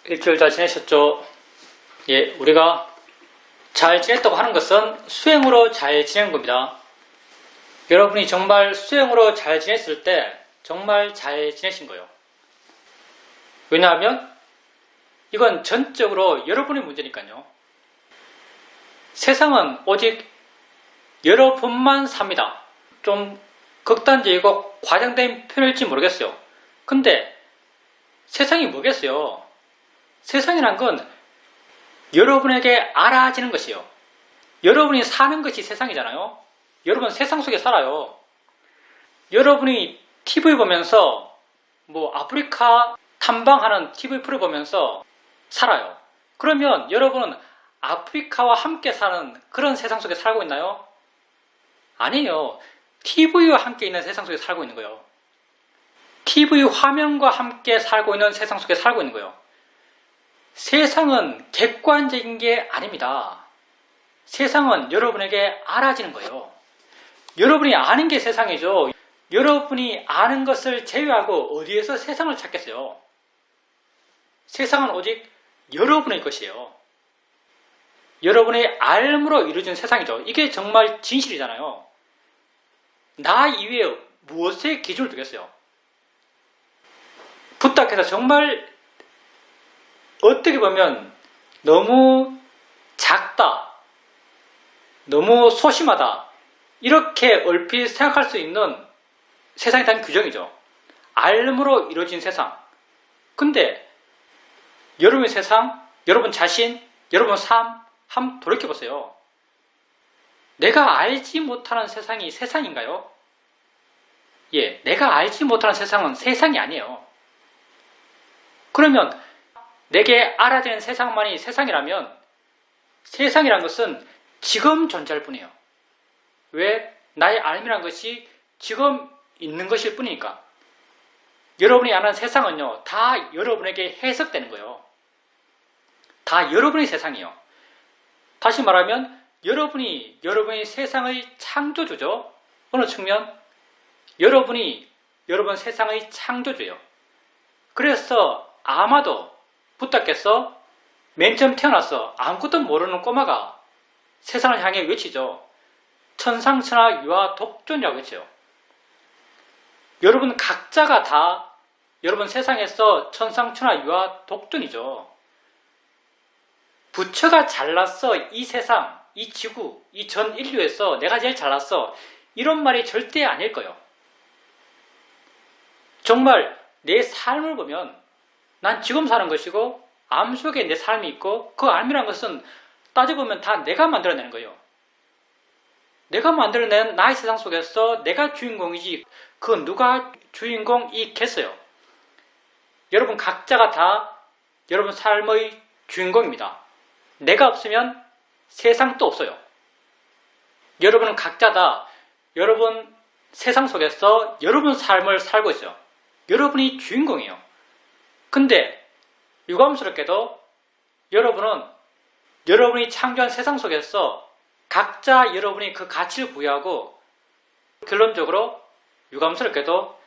일주일 잘 지내셨죠? 예, 우리가 잘 지냈다고 하는 것은 수행으로 잘 지낸 겁니다. 여러분이 정말 수행으로 잘 지냈을 때 정말 잘 지내신 거예요. 왜냐하면 이건 전적으로 여러분의 문제니까요. 세상은 오직 여러분만 삽니다. 좀 극단적이고 과장된 표현일지 모르겠어요. 근데 세상이 뭐겠어요? 세상이란 건 여러분에게 알아지는 것이요. 여러분이 사는 것이 세상이잖아요. 여러분 세상 속에 살아요. 여러분이 TV 보면서 아프리카 탐방하는 TV 프로 보면서 살아요. 그러면 여러분은 아프리카와 함께 사는 그런 세상 속에 살고 있나요? 아니에요. TV와 함께 있는 세상 속에 살고 있는 거예요. TV 화면과 함께 살고 있는 세상 속에 살고 있는 거예요. 세상은 객관적인 게 아닙니다. 세상은 여러분에게 알아지는 거예요. 여러분이 아는 게 세상이죠. 여러분이 아는 것을 제외하고 어디에서 세상을 찾겠어요? 세상은 오직 여러분의 것이에요. 여러분의 알므로 이루어진 세상이죠. 이게 정말 진실이잖아요. 나 이외에 무엇에 기준을 두겠어요? 부탁해서 정말 어떻게 보면 너무 작다, 너무 소심하다 이렇게 얼핏 생각할 수 있는 세상에 대한 규정이죠. 알므로 이루어진 세상. 근데 여러분의 세상, 여러분 자신, 여러분 삶 한번 돌이켜보세요. 내가 알지 못하는 세상이 세상인가요? 예, 내가 알지 못하는 세상은 세상이 아니에요. 그러면 내게 알아지는 세상만이 세상이라면 세상이란 것은 지금 존재할 뿐이에요. 왜? 나의 알미란 것이 지금 있는 것일 뿐이니까. 여러분이 아는 세상은요, 다 여러분에게 해석되는 거예요. 다 여러분의 세상이에요. 다시 말하면 여러분이 여러분의 세상의 창조주죠. 어느 측면? 여러분이 여러분 세상의 창조주예요. 그래서 아마도 부탁해서 맨 처음 태어나서 아무것도 모르는 꼬마가 세상을 향해 외치죠. 천상천하 유아 독존이라고 외쳐요. 여러분 각자가 다 여러분 세상에서 천상천하 유아 독존이죠. 부처가 잘났어, 이 세상, 이 지구, 이 전 인류에서 내가 제일 잘났어, 이런 말이 절대 아닐 거예요. 정말 내 삶을 보면 난 지금 사는 것이고 암 속에 내 삶이 있고 그 암이라는 것은 따져보면 다 내가 만들어내는 거예요. 내가 만들어낸 나의 세상 속에서 내가 주인공이지 그 누가 주인공이겠어요. 여러분 각자가 다 여러분 삶의 주인공입니다. 내가 없으면 세상도 없어요. 여러분은 각자 다 여러분 세상 속에서 여러분 삶을 살고 있어요. 여러분이 주인공이에요. 근데 유감스럽게도 여러분은 여러분이 창조한 세상 속에서 각자 여러분이 그 가치를 부여하고 결론적으로 유감스럽게도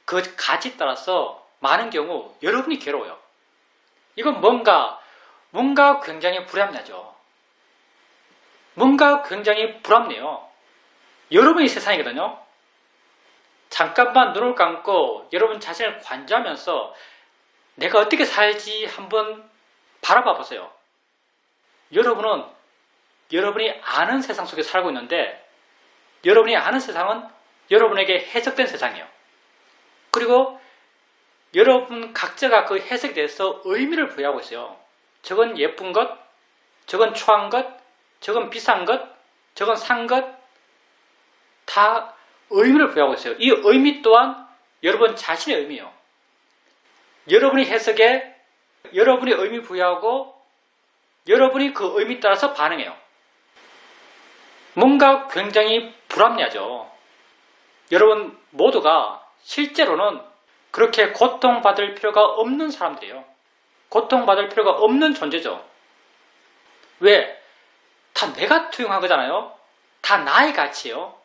그 가치 따라서 많은 경우 여러분이 괴로워요. 이건 뭔가 굉장히 불합리하죠. 뭔가 굉장히 불합리해요. 여러분이 세상이거든요. 잠깐만 눈을 감고 여러분 자신을 관조하면서 내가 어떻게 살지 한번 바라봐 보세요. 여러분은 여러분이 아는 세상 속에 살고 있는데 여러분이 아는 세상은 여러분에게 해석된 세상이에요. 그리고 여러분 각자가 그 해석에 대해서 의미를 부여하고 있어요. 저건 예쁜 것, 저건 초한 것, 저건 비싼 것, 저건 산 것, 다 의미를 부여하고 있어요. 이 의미 또한 여러분 자신의 의미예요. 여러분이 해석에 여러분이 의미 부여하고 여러분이 그 의미 따라서 반응해요. 뭔가 굉장히 불합리하죠. 여러분 모두가 실제로는 그렇게 고통받을 필요가 없는 사람들이에요. 고통받을 필요가 없는 존재죠. 왜? 다 내가 투영한 거잖아요. 다 나의 가치예요.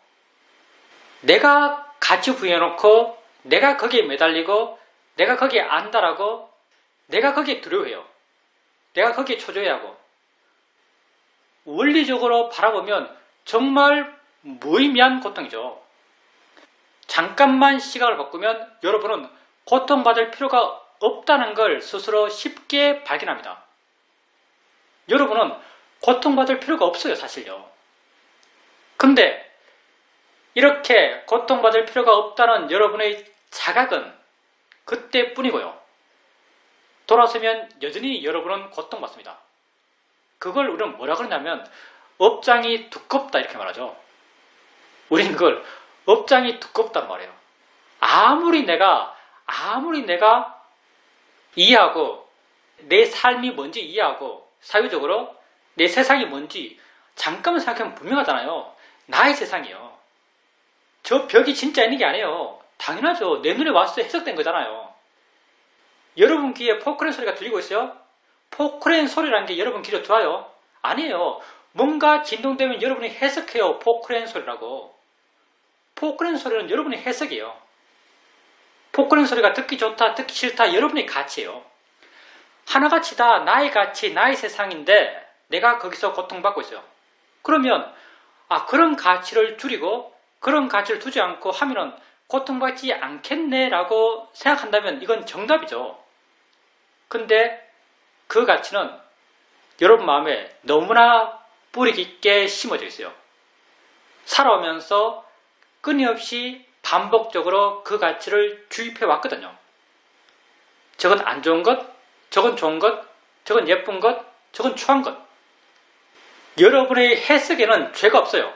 내가 가치 부여해놓고 내가 거기에 매달리고 내가 거기에 안달하고 내가 거기에 두려워해요. 내가 거기에 초조해야 하고, 원리적으로 바라보면 정말 무의미한 고통이죠. 잠깐만 시각을 바꾸면 여러분은 고통받을 필요가 없다는 걸 스스로 쉽게 발견합니다. 여러분은 고통받을 필요가 없어요, 사실요. 근데 이렇게 고통받을 필요가 없다는 여러분의 자각은 그때뿐이고요. 돌아서면 여전히 여러분은 고통받습니다. 그걸 우리는 뭐라 그러냐면 업장이 두껍다 이렇게 말하죠. 우리는 그걸 업장이 두껍다는 말이에요. 아무리 내가 이해하고 내 삶이 뭔지 이해하고 사유적으로 내 세상이 뭔지 잠깐만 생각하면 분명하잖아요. 나의 세상이요. 저 벽이 진짜 있는 게 아니에요. 당연하죠. 내 눈에 와서 해석된 거잖아요. 여러분 귀에 포크레인 소리가 들리고 있어요? 포크레인 소리라는 게 여러분 귀로 들어와요? 아니에요. 뭔가 진동되면 여러분이 해석해요. 포크레인 소리라고. 포크레인 소리는 여러분이 해석이에요. 포크레인 소리가 듣기 좋다, 듣기 싫다 여러분의 가치예요. 하나같이 다 나의 가치, 나의 세상인데 내가 거기서 고통받고 있어요. 그러면 그런 가치를 줄이고 그런 가치를 두지 않고 하면은 고통받지 않겠네 라고 생각한다면 이건 정답이죠. 근데 그 가치는 여러분 마음에 너무나 뿌리 깊게 심어져 있어요. 살아오면서 끊임없이 반복적으로 그 가치를 주입해 왔거든요. 저건 안 좋은 것, 저건 좋은 것, 저건 예쁜 것, 저건 추한 것. 여러분의 해석에는 죄가 없어요.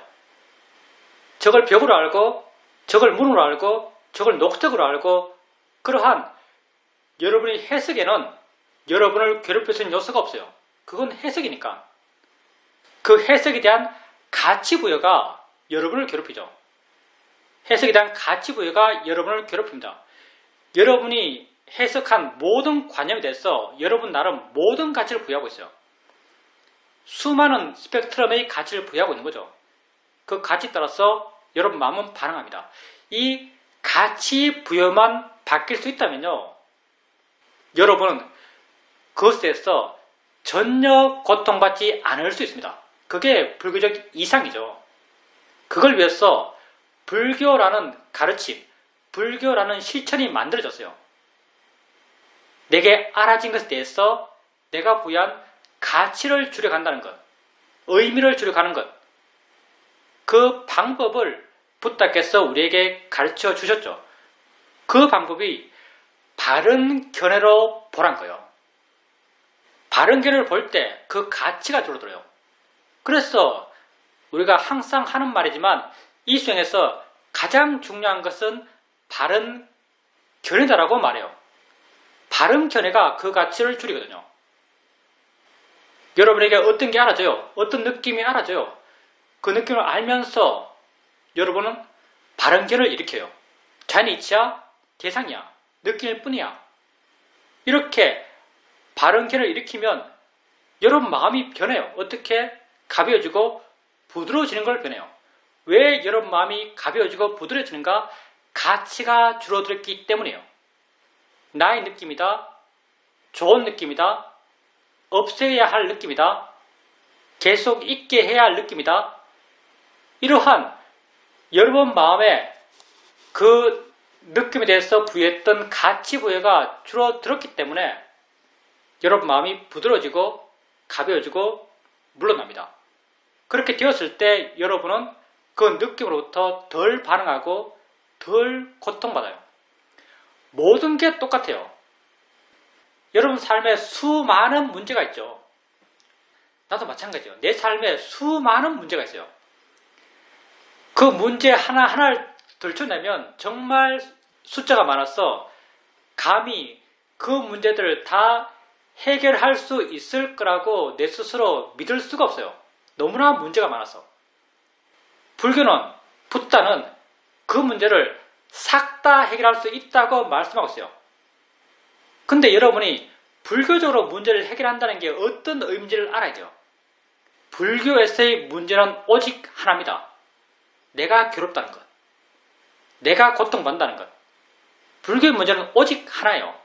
저걸 벽으로 알고, 저걸 문으로 알고, 저걸 녹색으로 알고, 그러한 여러분의 해석에는 여러분을 괴롭힐 수 있는 요소가 없어요. 그건 해석이니까. 그 해석에 대한 가치 부여가 여러분을 괴롭히죠. 해석에 대한 가치 부여가 여러분을 괴롭힙니다. 여러분이 해석한 모든 관념에 대해서 여러분 나름 모든 가치를 부여하고 있어요. 수많은 스펙트럼의 가치를 부여하고 있는 거죠. 그 가치에 따라서 여러분 마음은 반응합니다. 이 가치 부여만 바뀔 수 있다면요. 여러분은 그것에서 전혀 고통받지 않을 수 있습니다. 그게 불교적 이상이죠. 그걸 위해서 불교라는 가르침, 불교라는 실천이 만들어졌어요. 내게 알아진 것에 대해서 내가 부여한 가치를 줄여간다는 것, 의미를 줄여가는 것, 그 방법을 부탁해서 우리에게 가르쳐 주셨죠. 그 방법이 바른 견해로 보란 거예요. 바른 견해를 볼 때 그 가치가 줄어들어요. 그래서 우리가 항상 하는 말이지만 이 수행에서 가장 중요한 것은 바른 견해다라고 말해요. 바른 견해가 그 가치를 줄이거든요. 여러분에게 어떤 게 알아져요? 어떤 느낌이 알아져요? 그 느낌을 알면서 여러분은 바른 견해를 일으켜요. 자연의 이치야, 대상이야, 느낌일 뿐이야. 이렇게 바른 견해를 일으키면 여러분 마음이 변해요. 어떻게? 가벼워지고 부드러워지는 걸 변해요. 왜 여러분 마음이 가벼워지고 부드러워지는가? 가치가 줄어들었기 때문이에요. 나의 느낌이다, 좋은 느낌이다, 없애야 할 느낌이다, 계속 있게 해야 할 느낌이다. 이러한 여러분 마음에 그 느낌에 대해서 부여했던 가치 부여가 줄어들었기 때문에 여러분 마음이 부드러워지고 가벼워지고 물러납니다. 그렇게 되었을 때 여러분은 그 느낌으로부터 덜 반응하고 덜 고통받아요. 모든 게 똑같아요. 여러분 삶에 수많은 문제가 있죠. 나도 마찬가지예요. 내 삶에 수많은 문제가 있어요. 그 문제 하나하나를 들춰내면 정말 숫자가 많아서 감히 그 문제들을 다 해결할 수 있을 거라고 내 스스로 믿을 수가 없어요. 너무나 문제가 많아서. 불교는, 붓다는 그 문제를 싹 다 해결할 수 있다고 말씀하고 있어요. 근데 여러분이 불교적으로 문제를 해결한다는 게 어떤 의미인지를 알아야 돼요. 불교에서의 문제는 오직 하나입니다. 내가 괴롭다는 것. 내가 고통받는다는 것. 불교의 문제는 오직 하나예요.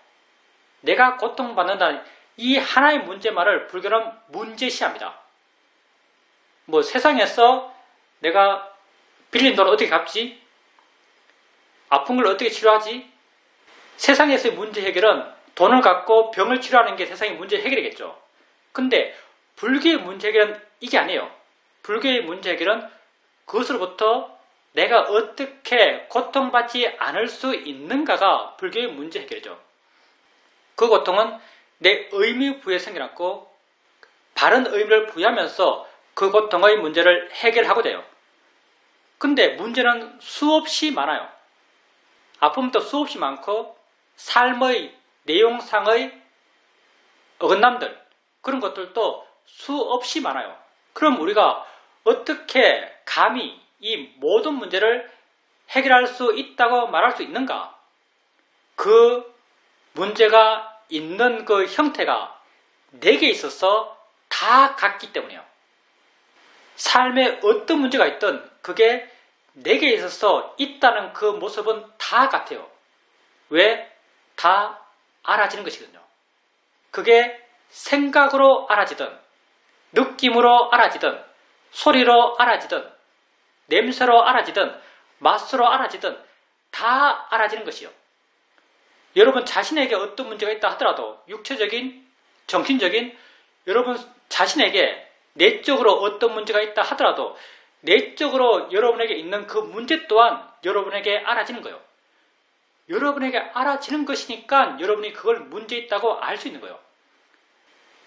내가 고통받는다는 이 하나의 문제만을 불교는 문제시합니다. 세상에서 내가 빌린 돈을 어떻게 갚지? 아픈 걸 어떻게 치료하지? 세상에서의 문제 해결은 돈을 갖고 병을 치료하는 게 세상의 문제 해결이겠죠. 근데 불교의 문제 해결은 이게 아니에요. 불교의 문제 해결은 그것으로부터 내가 어떻게 고통받지 않을 수 있는가가 불교의 문제 해결이죠. 그 고통은 내 의미 부여에 생겨났고 바른 의미를 부여하면서 그 고통의 문제를 해결하고 돼요. 근데 문제는 수없이 많아요. 아픔도 수없이 많고 삶의 내용상의 어긋남들 그런 것들도 수없이 많아요. 그럼 우리가 어떻게 감히 이 모든 문제를 해결할 수 있다고 말할 수 있는가? 그 문제가 있는 그 형태가 내게 있어서 다 같기 때문이에요. 삶에 어떤 문제가 있든 그게 내게 있어서 있다는 그 모습은 다 같아요. 왜? 다 알아지는 것이거든요. 그게 생각으로 알아지든 느낌으로 알아지든 소리로 알아지든 냄새로 알아지든 맛으로 알아지든 다 알아지는 것이요. 여러분 자신에게 어떤 문제가 있다 하더라도 육체적인, 정신적인 여러분 자신에게 내적으로 어떤 문제가 있다 하더라도 내적으로 여러분에게 있는 그 문제 또한 여러분에게 알아지는 거예요. 여러분에게 알아지는 것이니까 여러분이 그걸 문제 있다고 알 수 있는 거예요.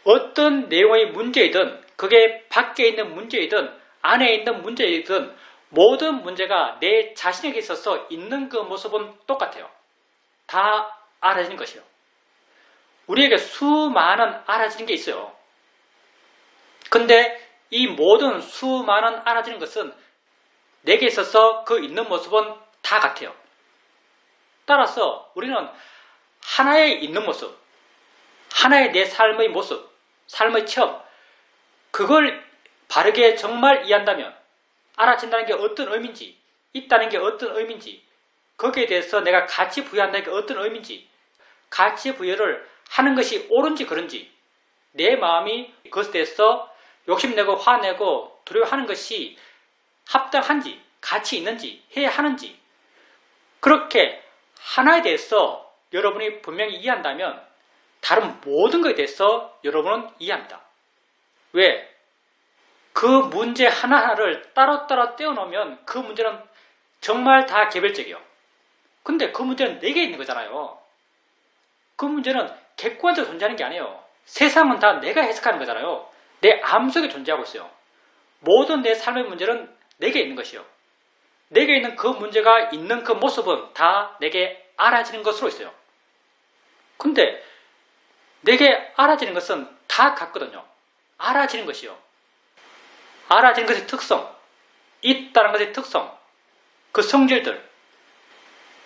어떤 내용의 문제이든 그게 밖에 있는 문제이든 안에 있는 문제이든 모든 문제가 내 자신에게 있어서 있는 그 모습은 똑같아요. 다 알아지는 것이요. 우리에게 수많은 알아지는 게 있어요. 근데 이 모든 수많은 알아지는 것은 내게 있어서 그 있는 모습은 다 같아요. 따라서 우리는 하나의 있는 모습, 하나의 내 삶의 모습, 삶의 체험, 그걸 바르게 정말 이해한다면 알아진다는 게 어떤 의미인지, 있다는 게 어떤 의미인지, 거기에 대해서 내가 가치 부여한다는 게 어떤 의미인지, 가치 부여를 하는 것이 옳은지 그른지, 내 마음이 그것에 대해서 욕심내고 화내고 두려워하는 것이 합당한지, 가치 있는지, 해야 하는지, 그렇게 하나에 대해서 여러분이 분명히 이해한다면 다른 모든 것에 대해서 여러분은 이해합니다. 왜? 그 문제 하나하나를 따로따로 떼어놓으면 그 문제는 정말 다 개별적이에요. 근데 그 문제는 내게 있는 거잖아요. 그 문제는 객관적으로 존재하는 게 아니에요. 세상은 다 내가 해석하는 거잖아요. 내 암 속에 존재하고 있어요. 모든 내 삶의 문제는 내게 있는 것이요. 내게 있는 그 문제가 있는 그 모습은 다 내게 알아지는 것으로 있어요. 근데 내게 알아지는 것은 다 같거든요. 알아지는 것이요. 알아지는 것의 특성, 있다는 것의 특성, 그 성질들,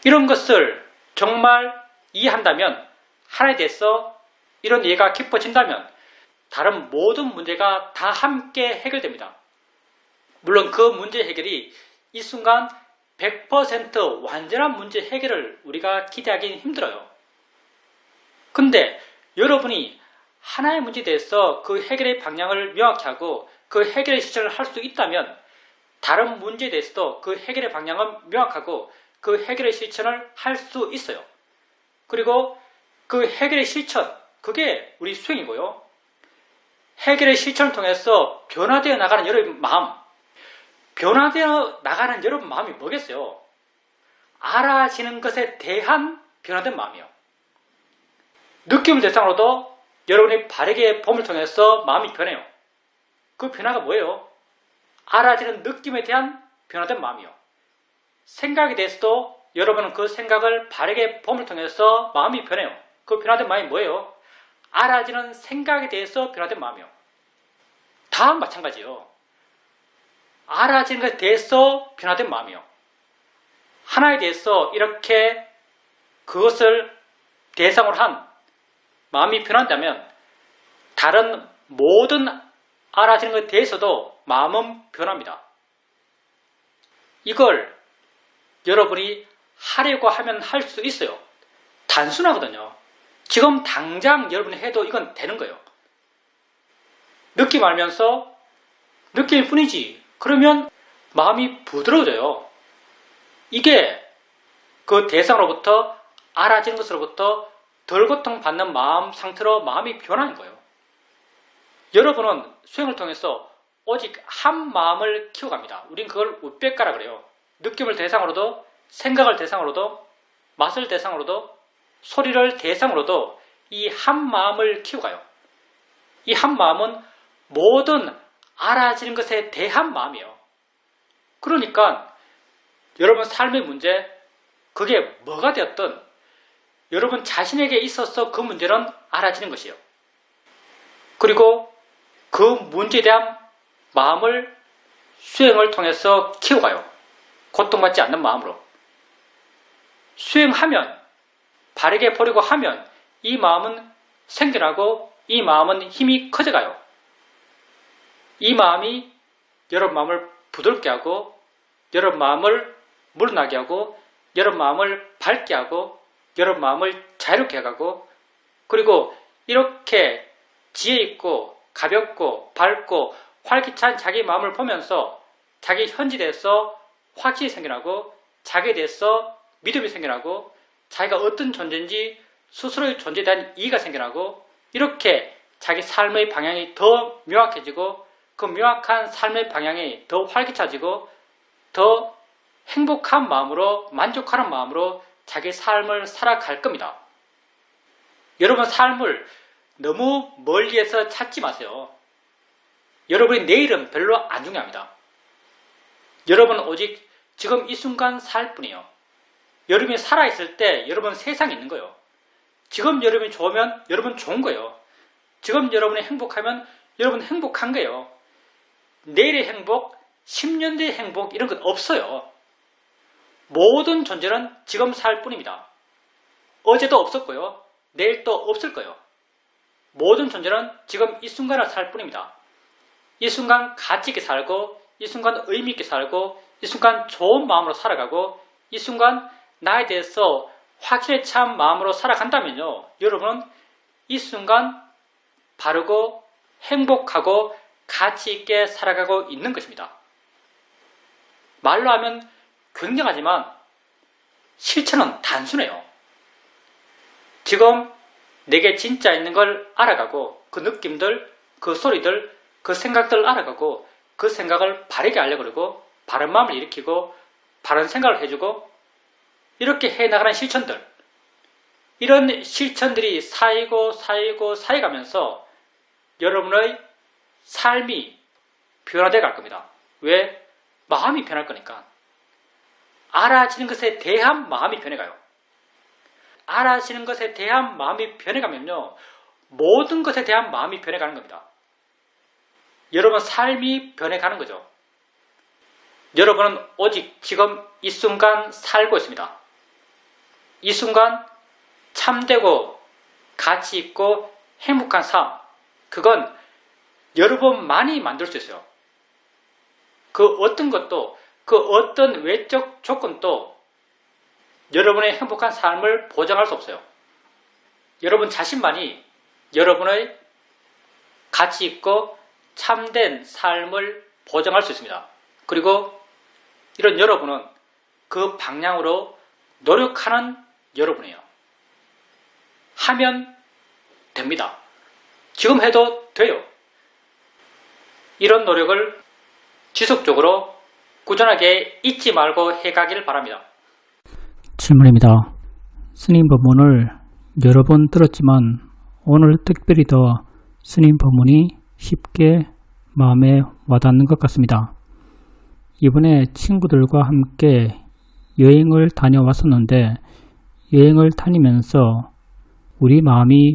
이런 것을 정말 이해한다면, 하나에 대해서 이런 이해가 깊어진다면 다른 모든 문제가 다 함께 해결됩니다. 물론 그 문제 해결이 이 순간 100% 완전한 문제 해결을 우리가 기대하기는 힘들어요. 근데 여러분이 하나의 문제에 대해서 그 해결의 방향을 명확히 하고 그 해결의 실천을 할 수 있다면 다른 문제에 대해서도 그 해결의 방향은 명확하고 그 해결의 실천을 할 수 있어요. 그리고 그 해결의 실천, 그게 우리 수행이고요. 해결의 실천을 통해서 변화되어 나가는 여러분 마음, 변화되어 나가는 여러분 마음이 뭐겠어요? 알아지는 것에 대한 변화된 마음이요. 느낌을 대상으로도 여러분이 바르게 봄을 통해서 마음이 변해요. 그 변화가 뭐예요? 알아지는 느낌에 대한 변화된 마음이요. 생각에 대해서도 여러분은 그 생각을 바르게 봄을 통해서 마음이 변해요. 그 변화된 마음이 뭐예요? 알아지는 생각에 대해서 변화된 마음이요. 다 마찬가지요. 알아지는 것에 대해서 변화된 마음이요. 하나에 대해서 이렇게 그것을 대상으로 한 마음이 변한다면 다른 모든 알아지는 것에 대해서도 마음은 변합니다. 이걸 여러분이 하려고 하면 할 수 있어요. 단순하거든요. 지금 당장 여러분이 해도 이건 되는 거예요. 느낌 알면서 느낌일 뿐이지. 그러면 마음이 부드러워져요. 이게 그 대상으로부터 알아지는 것으로부터 덜 고통받는 마음 상태로 마음이 변하는 거예요. 여러분은 수행을 통해서 오직 한 마음을 키워갑니다. 우린 그걸 우백가라 그래요. 느낌을 대상으로도, 생각을 대상으로도, 맛을 대상으로도, 소리를 대상으로도 이 한 마음을 키워가요. 이 한 마음은 모든 알아지는 것에 대한 마음이에요. 그러니까 여러분 삶의 문제, 그게 뭐가 되었든 여러분 자신에게 있어서 그 문제는 알아지는 것이에요. 그리고 그 문제에 대한 마음을 수행을 통해서 키워가요. 고통받지 않는 마음으로. 수행하면, 바르게 보려고 하면 이 마음은 생겨나고 이 마음은 힘이 커져가요. 이 마음이 여러분 마음을 부드럽게 하고 여러분 마음을 물나게 하고 여러분 마음을 밝게 하고 여러분 마음을 자유롭게 해가고 그리고 이렇게 지혜 있고 가볍고 밝고 활기찬 자기 마음을 보면서 자기 현지에 대해서 확신이 생겨나고 자기에 대해서 믿음이 생겨나고 자기가 어떤 존재인지 스스로의 존재에 대한 이해가 생겨나고 이렇게 자기 삶의 방향이 더 명확해지고 그 명확한 삶의 방향이 더 활기차지고 더 행복한 마음으로 만족하는 마음으로 자기 삶을 살아갈 겁니다. 여러분 삶을 너무 멀리에서 찾지 마세요. 여러분의 내일은 별로 안 중요합니다. 여러분은 오직 지금 이 순간 살 뿐이에요. 여러분이 살아있을 때 여러분 세상에 있는 거예요. 지금 여러분이 좋으면 여러분 좋은 거예요. 지금 여러분이 행복하면 여러분 행복한 거예요. 내일의 행복, 10년 뒤의 행복 이런 건 없어요. 모든 존재는 지금 살 뿐입니다. 어제도 없었고요. 내일도 없을 거예요. 모든 존재는 지금 이 순간을 살 뿐입니다. 이 순간 가치 있게 살고 이 순간 의미 있게 살고 이 순간 좋은 마음으로 살아가고 이 순간 나에 대해서 확실히 찬 마음으로 살아간다면요. 여러분은 이 순간 바르고 행복하고 가치 있게 살아가고 있는 것입니다. 말로 하면 굉장하지만 실천은 단순해요. 지금 내게 진짜 있는 걸 알아가고 그 느낌들, 그 소리들, 그 생각들을 알아가고 그 생각을 바르게 하려고 그러고 바른 마음을 일으키고 바른 생각을 해주고 이렇게 해나가는 실천들 이런 실천들이 쌓이가면서 여러분의 삶이 변화되어 갈 겁니다. 왜? 마음이 변할 거니까. 알아지는 것에 대한 마음이 변해가요. 알아지는 것에 대한 마음이 변해가면요. 모든 것에 대한 마음이 변해가는 겁니다. 여러분 삶이 변해가는 거죠. 여러분은 오직 지금 이 순간 살고 있습니다. 이 순간 참되고 가치 있고 행복한 삶, 그건 여러분만이 만들 수 있어요. 그 어떤 것도, 그 어떤 외적 조건도 여러분의 행복한 삶을 보장할 수 없어요. 여러분 자신만이 여러분의 가치 있고 참된 삶을 보장할 수 있습니다. 그리고 이런 여러분은 그 방향으로 노력하는 여러분이에요. 하면 됩니다. 지금 해도 돼요. 이런 노력을 지속적으로 꾸준하게 잊지 말고 해가길 바랍니다. 질문입니다. 스님 법문을 여러 번 들었지만 오늘 특별히 더 스님 법문이 쉽게 마음에 와닿는 것 같습니다. 이번에 친구들과 함께 여행을 다녀왔었는데 여행을 다니면서 우리 마음이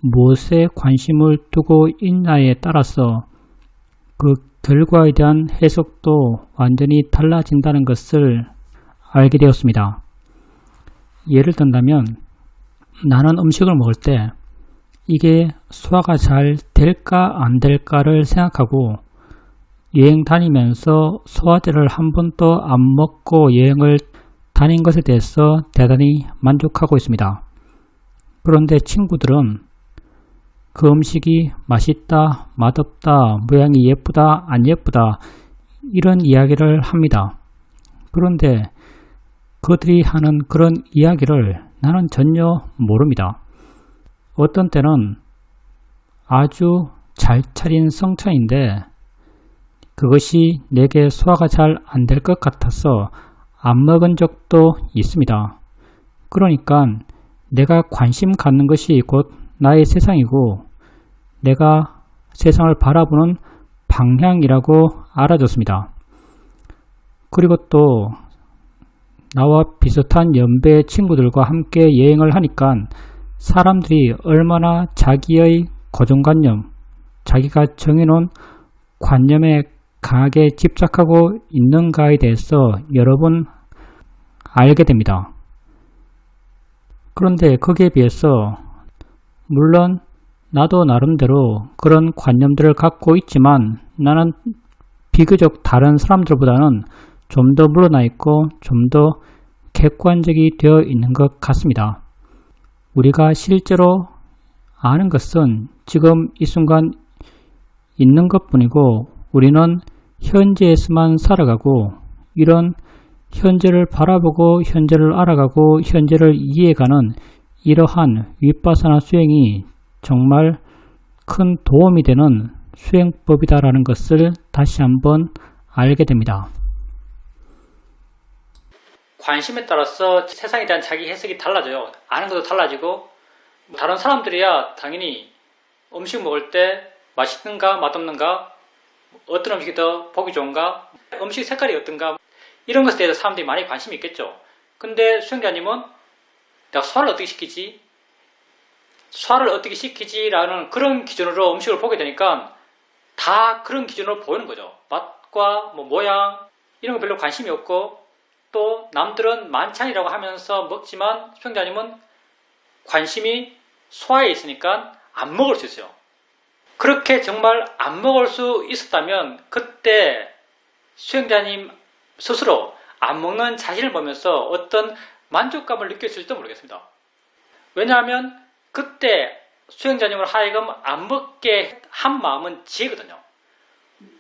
무엇에 관심을 두고 있냐에 따라서 그 결과에 대한 해석도 완전히 달라진다는 것을 알게 되었습니다. 예를 든다면 나는 음식을 먹을 때 이게 소화가 잘 될까 안 될까를 생각하고 여행 다니면서 소화제를 한 번도 안 먹고 여행을 다닌 것에 대해서 대단히 만족하고 있습니다. 그런데 친구들은 그 음식이 맛있다, 맛없다, 모양이 예쁘다, 안 예쁘다 이런 이야기를 합니다. 그런데 그들이 하는 그런 이야기를 나는 전혀 모릅니다. 어떤 때는 아주 잘 차린 성찬인데 그것이 내게 소화가 잘 안 될 것 같아서 안 먹은 적도 있습니다. 그러니까 내가 관심 갖는 것이 곧 나의 세상이고 내가 세상을 바라보는 방향이라고 알아줬습니다. 그리고 또 나와 비슷한 연배의 친구들과 함께 여행을 하니까 사람들이 얼마나 자기의 고정관념, 자기가 정해놓은 관념에 강하게 집착하고 있는가에 대해서 여러 번 알게 됩니다. 그런데 거기에 비해서 물론 나도 나름대로 그런 관념들을 갖고 있지만 나는 비교적 다른 사람들보다는 좀 더 물러나 있고 좀 더 객관적이 되어 있는 것 같습니다. 우리가 실제로 아는 것은 지금 이 순간 있는 것뿐이고 우리는 현재에서만 살아가고 이런 현재를 바라보고 현재를 알아가고 현재를 이해가는 이러한 윗바사나 수행이 정말 큰 도움이 되는 수행법이다라는 것을 다시 한번 알게 됩니다. 관심에 따라서 세상에 대한 자기 해석이 달라져요. 아는 것도 달라지고 다른 사람들이야 당연히 음식 먹을 때 맛있는가 맛없는가 어떤 음식이 더 보기 좋은가 음식 색깔이 어떤가 이런 것에 대해서 사람들이 많이 관심이 있겠죠. 근데 수행자님은 내가 소화를 어떻게 시키지? 소화를 어떻게 시키지? 라는 그런 기준으로 음식을 보게 되니까 다 그런 기준으로 보이는 거죠. 맛과 모양 이런 거 별로 관심이 없고 또 남들은 만찬이라고 하면서 먹지만 수행자님은 관심이 소화에 있으니까 안 먹을 수 있어요. 그렇게 정말 안 먹을 수 있었다면 그때 수행자님 스스로 안 먹는 자신을 보면서 어떤 만족감을 느꼈을지도 모르겠습니다. 왜냐하면 그때 수행자님을 하여금 안 먹게 한 마음은 지혜거든요.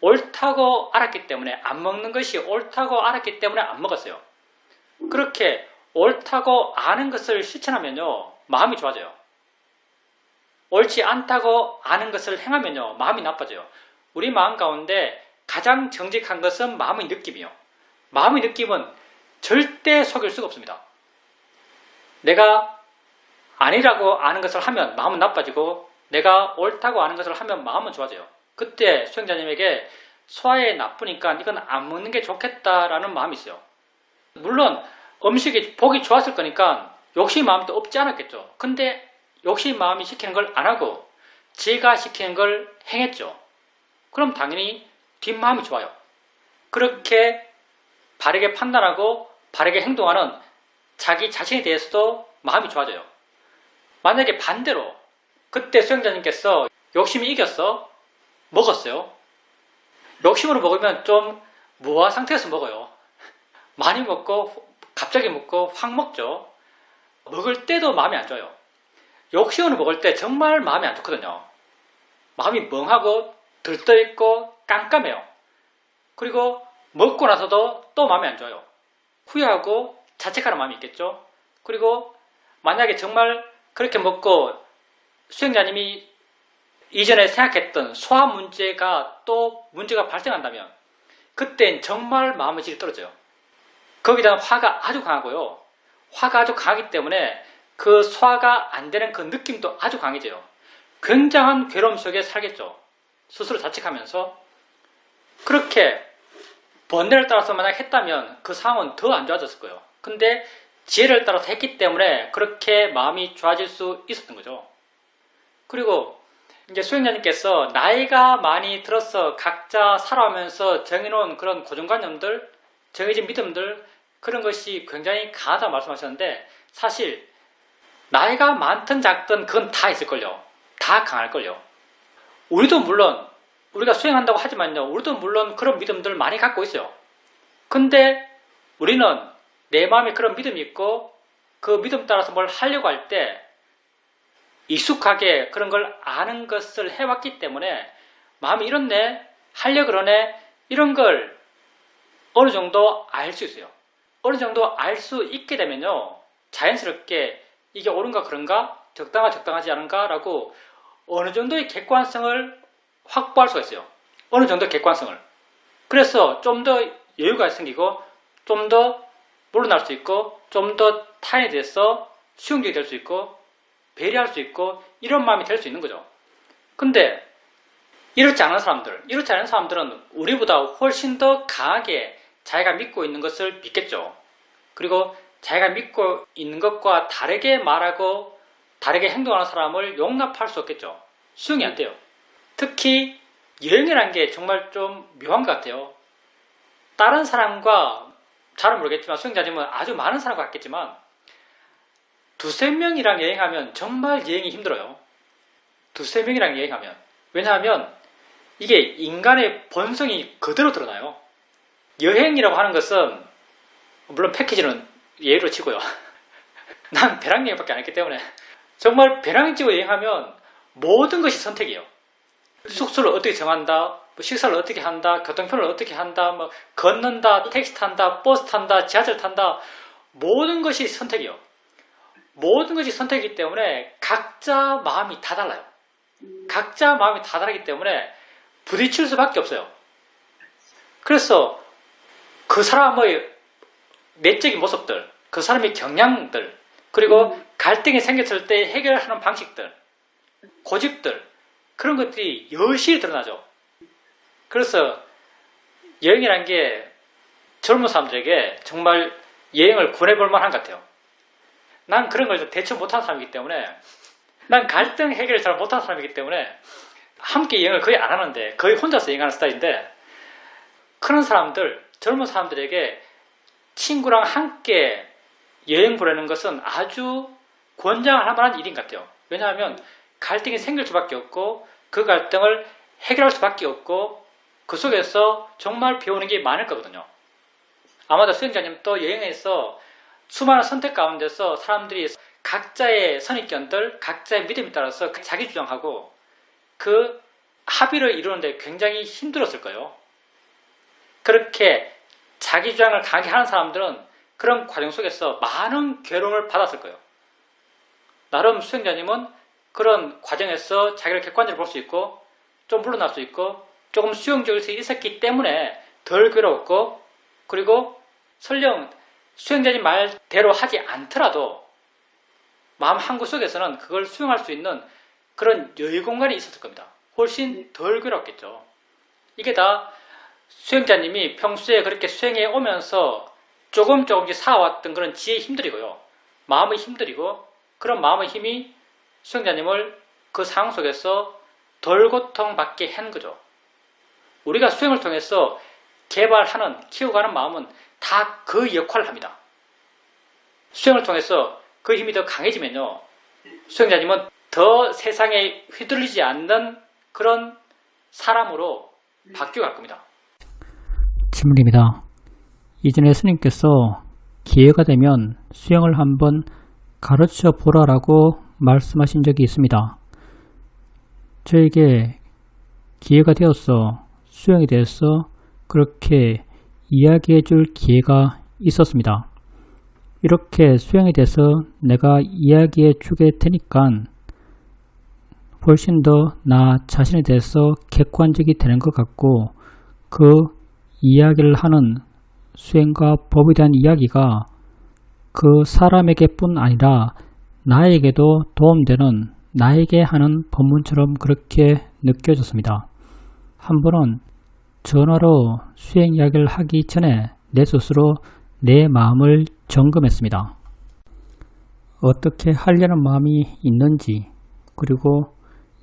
옳다고 알았기 때문에 안 먹는 것이 옳다고 알았기 때문에 안 먹었어요. 그렇게 옳다고 아는 것을 실천하면요 마음이 좋아져요. 옳지 않다고 아는 것을 행하면요 마음이 나빠져요. 우리 마음 가운데 가장 정직한 것은 마음의 느낌이요. 마음의 느낌은 절대 속일 수가 없습니다. 내가 아니라고 아는 것을 하면 마음은 나빠지고 내가 옳다고 아는 것을 하면 마음은 좋아져요. 그때 수행자님에게 소화에 나쁘니까 이건 안 먹는 게 좋겠다라는 마음이 있어요. 물론 음식이 보기 좋았을 거니까 욕심 마음도 없지 않았겠죠. 근데 욕심 마음이 시키는 걸 안 하고 지가 시키는 걸 행했죠. 그럼 당연히 뒷마음이 좋아요. 그렇게 바르게 판단하고 바르게 행동하는 자기 자신에 대해서도 마음이 좋아져요. 만약에 반대로 그때 수행자님께서 욕심이 이겼어 먹었어요. 욕심으로 먹으면 좀 무화 상태에서 먹어요. 많이 먹고 갑자기 먹고 확 먹죠. 먹을 때도 마음이 안 좋아요. 욕심으로 먹을 때 정말 마음이 안 좋거든요. 마음이 멍하고 들떠있고 깜깜해요. 그리고 먹고 나서도 또 마음이 안 좋아요. 후회하고 자책하는 마음이 있겠죠. 그리고 만약에 정말 그렇게 먹고 수행자님이 이전에 생각했던 소화 문제가 또 문제가 발생한다면 그땐 정말 마음의 질이 떨어져요. 거기다가 화가 아주 강하고요. 화가 아주 강하기 때문에 그 소화가 안 되는 그 느낌도 아주 강해져요. 굉장한 괴로움 속에 살겠죠. 스스로 자책하면서. 그렇게 번뇌를 따라서 만약 했다면 그 상황은 더 안 좋아졌을 거예요. 근데 지혜를 따라서 했기 때문에 그렇게 마음이 좋아질 수 있었던 거죠. 그리고 이제 수행자님께서 나이가 많이 들어서 각자 살아오면서 정해놓은 그런 고정관념들, 정해진 믿음들 그런 것이 굉장히 강하다고 말씀하셨는데 사실 나이가 많든 작든 그건 다 있을걸요. 다 강할걸요. 우리도 물론 우리가 수행한다고 하지만요. 우리도 물론 그런 믿음들 많이 갖고 있어요. 근데 우리는 내 마음에 그런 믿음이 있고 그 믿음 따라서 뭘 하려고 할 때 익숙하게 그런 걸 아는 것을 해왔기 때문에 마음이 이렇네, 하려고 그러네, 이런 걸 어느 정도 알 수 있어요. 어느 정도 알 수 있게 되면요, 자연스럽게 이게 옳은가 그런가, 적당하지 않은가 라고 어느 정도의 객관성을 확보할 수가 있어요. 어느 정도 객관성을. 그래서 좀 더 여유가 생기고 좀 더 물러날 수 있고 좀 더 타인에 대해서 수용적이 될 수 있고 배려할 수 있고 이런 마음이 될 수 있는 거죠. 근데 이렇지 않은 사람들은 우리보다 훨씬 더 강하게 자기가 믿고 있는 것을 믿겠죠. 그리고 자기가 믿고 있는 것과 다르게 말하고 다르게 행동하는 사람을 용납할 수 없겠죠. 수용이 안 돼요. 특히 여행이라는 게 정말 좀 묘한 것 같아요. 다른 사람과 잘은 모르겠지만 수영자님은 아주 많은 사람과 같겠지만 두세 명이랑 여행하면 정말 여행이 힘들어요. 두세 명이랑 여행하면. 왜냐하면 이게 인간의 본성이 그대로 드러나요. 여행이라고 하는 것은 물론 패키지는 예로 치고요. 난 배낭여행밖에 안 했기 때문에 정말 배낭 찍고 여행하면 모든 것이 선택이에요. 숙소를 어떻게 정한다, 식사를 어떻게 한다, 교통편을 어떻게 한다, 걷는다, 택시 탄다, 버스 탄다, 지하철 탄다, 모든 것이 선택이에요. 모든 것이 선택이기 때문에 각자 마음이 다 달라요. 각자 마음이 다 다르기 때문에 부딪힐 수밖에 없어요. 그래서 그 사람의 내적인 모습들, 그 사람의 경향들, 그리고 갈등이 생겼을 때 해결하는 방식들, 고집들, 그런 것들이 여실히 드러나죠. 그래서 여행이라는 게 젊은 사람들에게 정말 여행을 권해볼 만한 것 같아요. 난 그런 걸 대처 못하는 사람이기 때문에, 난 갈등 해결을 잘 못하는 사람이기 때문에 함께 여행을 거의 안 하는데, 거의 혼자서 여행하는 스타일인데, 그런 사람들, 젊은 사람들에게 친구랑 함께 여행 보내는 것은 아주 권장할 만한 일인 것 같아요. 왜냐하면 갈등이 생길 수밖에 없고 그 갈등을 해결할 수밖에 없고 그 속에서 정말 배우는 게 많을 거거든요. 아마도 수행자님도 여행에서 수많은 선택 가운데서 사람들이 각자의 선입견들, 각자의 믿음에 따라서 자기 주장하고 그 합의를 이루는데 굉장히 힘들었을 거예요. 그렇게 자기 주장을 강하게 하는 사람들은 그런 과정 속에서 많은 괴로움을 받았을 거예요. 나름 수행자님은 그런 과정에서 자기를 객관적으로 볼 수 있고 좀 물러날 수 있고 조금 수용적일 수 있었기 때문에 덜 괴로웠고, 그리고 설령 수행자님 말대로 하지 않더라도 마음 한구 속에서는 그걸 수용할 수 있는 그런 여유 공간이 있었을 겁니다. 훨씬 덜 괴롭겠죠. 이게 다 수행자님이 평소에 그렇게 수행해 오면서 조금씩 쌓아왔던 그런 지혜의 힘들이고요. 마음의 힘들이고, 그런 마음의 힘이 수행자님을 그 상황 속에서 덜 고통받게 하는 거죠. 우리가 수행을 통해서 개발하는, 키워가는 마음은 다 그 역할을 합니다. 수행을 통해서 그 힘이 더 강해지면요, 수행자님은 더 세상에 휘둘리지 않는 그런 사람으로 바뀌어갈 겁니다. 질문입니다. 이전에 스님께서 기회가 되면 수행을 한번 가르쳐 보라라고 말씀하신 적이 있습니다. 저에게 기회가 되어서 수행에 대해서 그렇게 이야기해 줄 기회가 있었습니다. 이렇게 수행에 대해서 내가 이야기해 주게 되니까 훨씬 더 나 자신에 대해서 객관적이 되는 것 같고, 그 이야기를 하는 수행과 법에 대한 이야기가 그 사람에게 뿐 아니라 나에게도 도움되는, 나에게 하는 법문처럼 그렇게 느껴졌습니다. 한 번은 전화로 수행 이야기를 하기 전에 내 스스로 내 마음을 점검했습니다. 어떻게 하려는 마음이 있는지, 그리고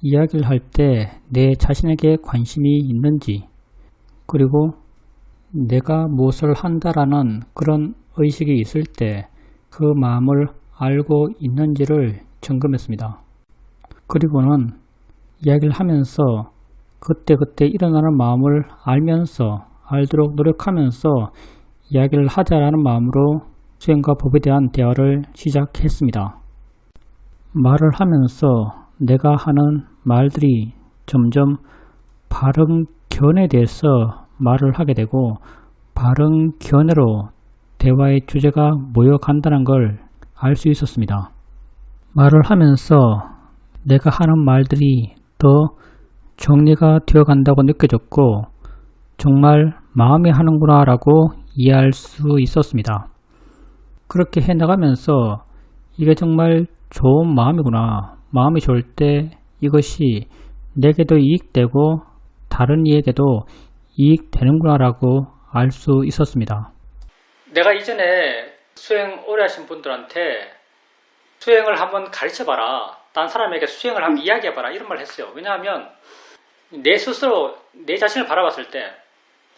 이야기를 할 때 내 자신에게 관심이 있는지, 그리고 내가 무엇을 한다라는 그런 의식이 있을 때 그 마음을 알고 있는지를 점검했습니다. 그리고는 이야기를 하면서 그때그때 일어나는 마음을 알면서, 알도록 노력하면서 이야기를 하자라는 마음으로 수행과 법에 대한 대화를 시작했습니다. 말을 하면서 내가 하는 말들이 점점 바른 견해에 대해서 말을 하게 되고 바른 견해로 대화의 주제가 모여간다는 걸 알 수 있었습니다. 말을 하면서 내가 하는 말들이 더 정리가 되어 간다고 느껴졌고 정말 마음이 하는구나 라고 이해할 수 있었습니다. 그렇게 해나가면서 이게 정말 좋은 마음이구나. 마음이 좋을 때 이것이 내게도 이익되고 다른 이에게도 이익되는구나 라고 알 수 있었습니다. 내가 이전에 수행 오래 하신 분들한테 수행을 한번 가르쳐봐라. 딴 사람에게 수행을 한번 이야기해봐라. 이런 말을 했어요. 왜냐하면 내 스스로 내 자신을 바라봤을 때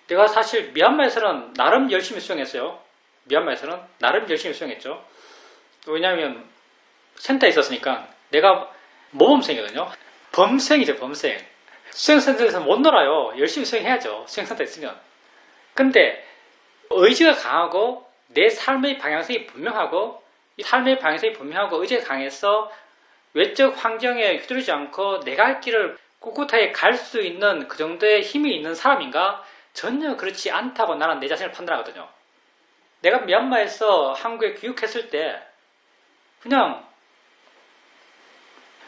내가 사실 미얀마에서는 나름 열심히 수행했어요. 미얀마에서는 나름 열심히 수행했죠. 왜냐하면 센터에 있었으니까 내가 모범생이거든요. 범생이죠, 범생. 수행센터에서 못 놀아요. 열심히 수행해야죠. 수행센터에 있으면. 근데 의지가 강하고 내 삶의 방향성이 분명하고 이 삶의 방향성이 분명하고 의지가 강해서 외적 환경에 휘둘리지 않고 내가 할 길을 꿋꿋하게 갈 수 있는 그 정도의 힘이 있는 사람인가? 전혀 그렇지 않다고 나는 내 자신을 판단하거든요. 내가 미얀마에서 한국에 귀국했을 때 그냥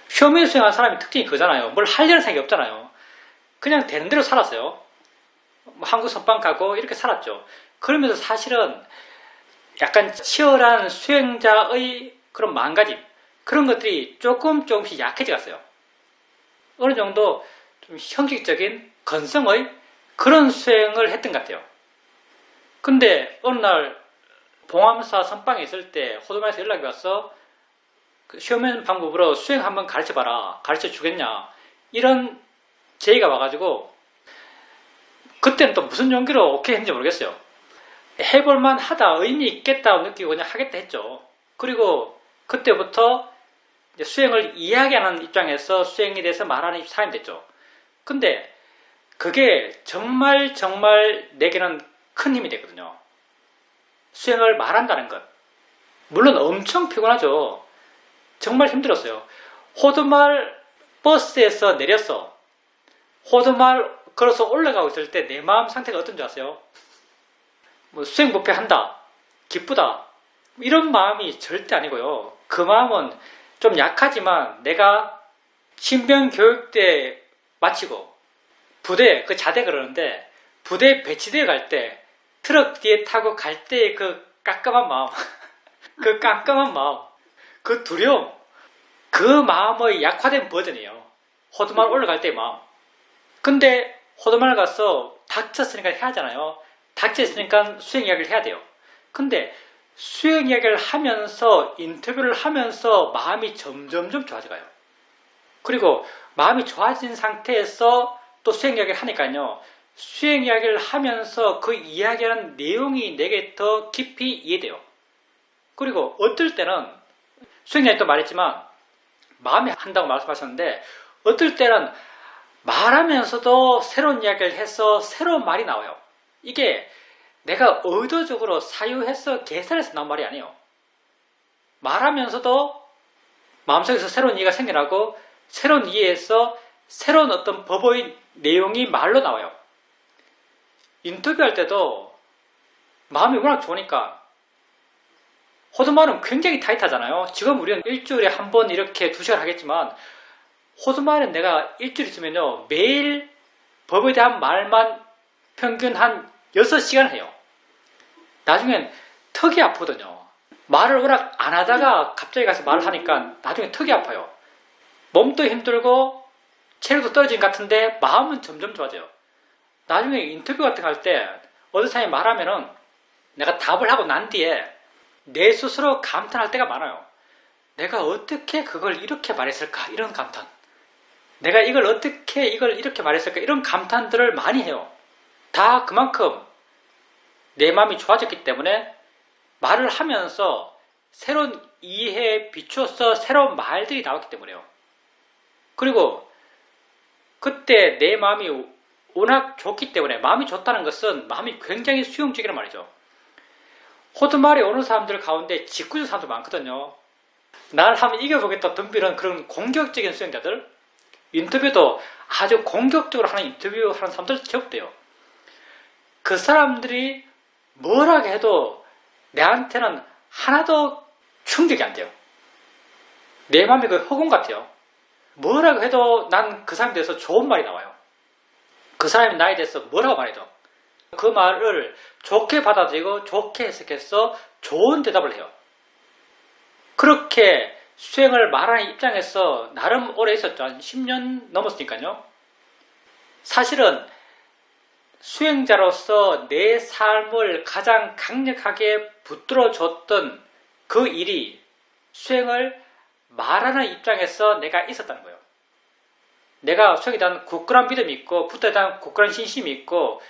쇼미 수행한 사람이 특징이 그거잖아요. 뭘 하려는 생각이 없잖아요. 그냥 되는 대로 살았어요. 한국 선방 가고 이렇게 살았죠. 그러면서 사실은 약간 치열한 수행자의 그런 마음가짐 그런 것들이 조금씩 약해져 갔어요. 어느 정도 좀 형식적인 건성의 그런 수행을 했던 것 같아요. 근데 어느 날 봉암사 선방에 있을 때 호두마에서 연락이 와서 그 쇼맨 방법으로 수행 한번 가르쳐봐라. 가르쳐 주겠냐. 이런 제의가 와가지고 그때는 또 무슨 용기로 오케이 했는지 모르겠어요. 해볼만 하다, 의미 있겠다고 느끼고 그냥 하겠다 했죠. 그리고 그때부터 이제 수행을 이야기하는 입장에서 수행에 대해서 말하는 사람이 됐죠. 근데 그게 정말 내게는 큰 힘이 됐거든요. 수행을 말한다는 것. 물론 엄청 피곤하죠. 정말 힘들었어요. 호두마을 버스에서 내렸어. 호두마을 걸어서 올라가고 있을 때 내 마음 상태가 어떤지 아세요? 뭐 수행 목표 한다. 기쁘다. 이런 마음이 절대 아니고요. 그 마음은 좀 약하지만 내가 신병 교육대 마치고 부대, 그 자대 그러는데 부대 배치대에 갈 때 트럭 뒤에 타고 갈 때의 그 깜깜한 마음 그 깜깜한 마음 그 두려움 그 마음의 약화된 버전이에요. 호두마을 올라갈 때의 마음. 근데 호두마을 가서 닥쳤으니까 해야 하잖아요. 닥쳤으니까 수행 이야기를 해야 돼요. 근데 수행 이야기를 하면서 인터뷰를 하면서 마음이 점점 좋아져가요. 그리고 마음이 좋아진 상태에서 또 수행 이야기를 하니까요. 수행 이야기를 하면서 그 이야기하는 내용이 내게 더 깊이 이해돼요. 그리고 어떨 때는 수행 이야기 또 말했지만 마음이 한다고 말씀하셨는데 어떨 때는 말하면서도 새로운 이야기를 해서 새로운 말이 나와요. 이게 내가 의도적으로 사유해서 계산해서 나온 말이 아니에요. 말하면서도 마음속에서 새로운 이해가 생겨나고 새로운 이해에서 새로운 어떤 법의 내용이 말로 나와요. 인터뷰할 때도 마음이 워낙 좋으니까 호두마을은 굉장히 타이트하잖아요. 지금 우리는 일주일에 한 번 이렇게 2시간 하겠지만 호두마을은 내가 일주일 있으면요. 매일 법에 대한 말만 평균 한 6시간 해요. 나중엔 턱이 아프거든요. 말을 워낙 안 하다가 갑자기 가서 말을 하니까 나중에 턱이 아파요. 몸도 힘들고 체력도 떨어진 것 같은데 마음은 점점 좋아져요. 나중에 인터뷰 같은 거 할 때 어느 사람이 말하면은 내가 답을 하고 난 뒤에 내 스스로 감탄할 때가 많아요. 내가 어떻게 그걸 이렇게 말했을까? 이런 감탄. 내가 이걸 어떻게 이걸 이렇게 말했을까? 이런 감탄들을 많이 해요. 다 그만큼 내 마음이 좋아졌기 때문에 말을 하면서 새로운 이해에 비추어서 새로운 말들이 나왔기 때문에요. 그리고 그때 내 마음이 워낙 좋기 때문에 마음이 좋다는 것은 마음이 굉장히 수용적이란 말이죠. 호두마을에 오는 사람들 가운데 직구적 사람도 많거든요. 나를 한번 이겨보겠다 덤비는 그런 공격적인 수행자들, 인터뷰도 아주 공격적으로 하는 인터뷰하는 사람들 적대요. 그 사람들이 뭐라고 해도 내한테는 하나도 충격이 안 돼요. 내 마음이 그 흑운 같아요. 뭐라고 해도 난 그 사람에 대해서 좋은 말이 나와요. 그 사람이 나에 대해서 뭐라고 말해도 그 말을 좋게 받아들이고 좋게 해석해서 좋은 대답을 해요. 그렇게 수행을 말하는 입장에서 나름 오래 있었죠. 한 10년 넘었으니까요. 사실은 수행자로서 내 삶을 가장 강력하게 붙들어줬던 그 일이 수행을 말하는 입장에서 내가 있었다는 거예요. 내가 수행에 대한 굳건한 믿음이 있고 부처에 대한 굳건한 신심이 있고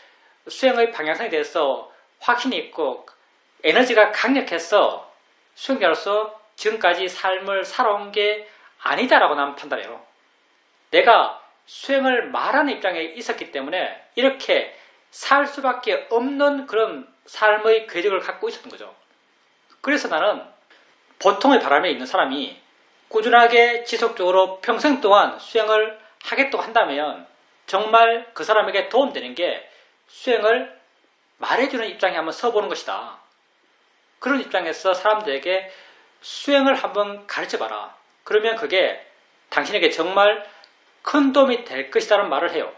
수행의 방향성에 대해서 확신이 있고 에너지가 강력해서 수행자로서 지금까지 삶을 살아온 게 아니다라고 나는 판단해요. 내가 수행을 말하는 입장에 있었기 때문에 이렇게 살 수밖에 없는 그런 삶의 궤적을 갖고 있었던 거죠. 그래서 나는 보통의 바람에 있는 사람이 꾸준하게 지속적으로 평생 동안 수행을 하겠다고 한다면 정말 그 사람에게 도움되는 게 수행을 말해주는 입장에 한번 서보는 것이다. 그런 입장에서 사람들에게 수행을 한번 가르쳐봐라. 그러면 그게 당신에게 정말 큰 도움이 될 것이라는 말을 해요.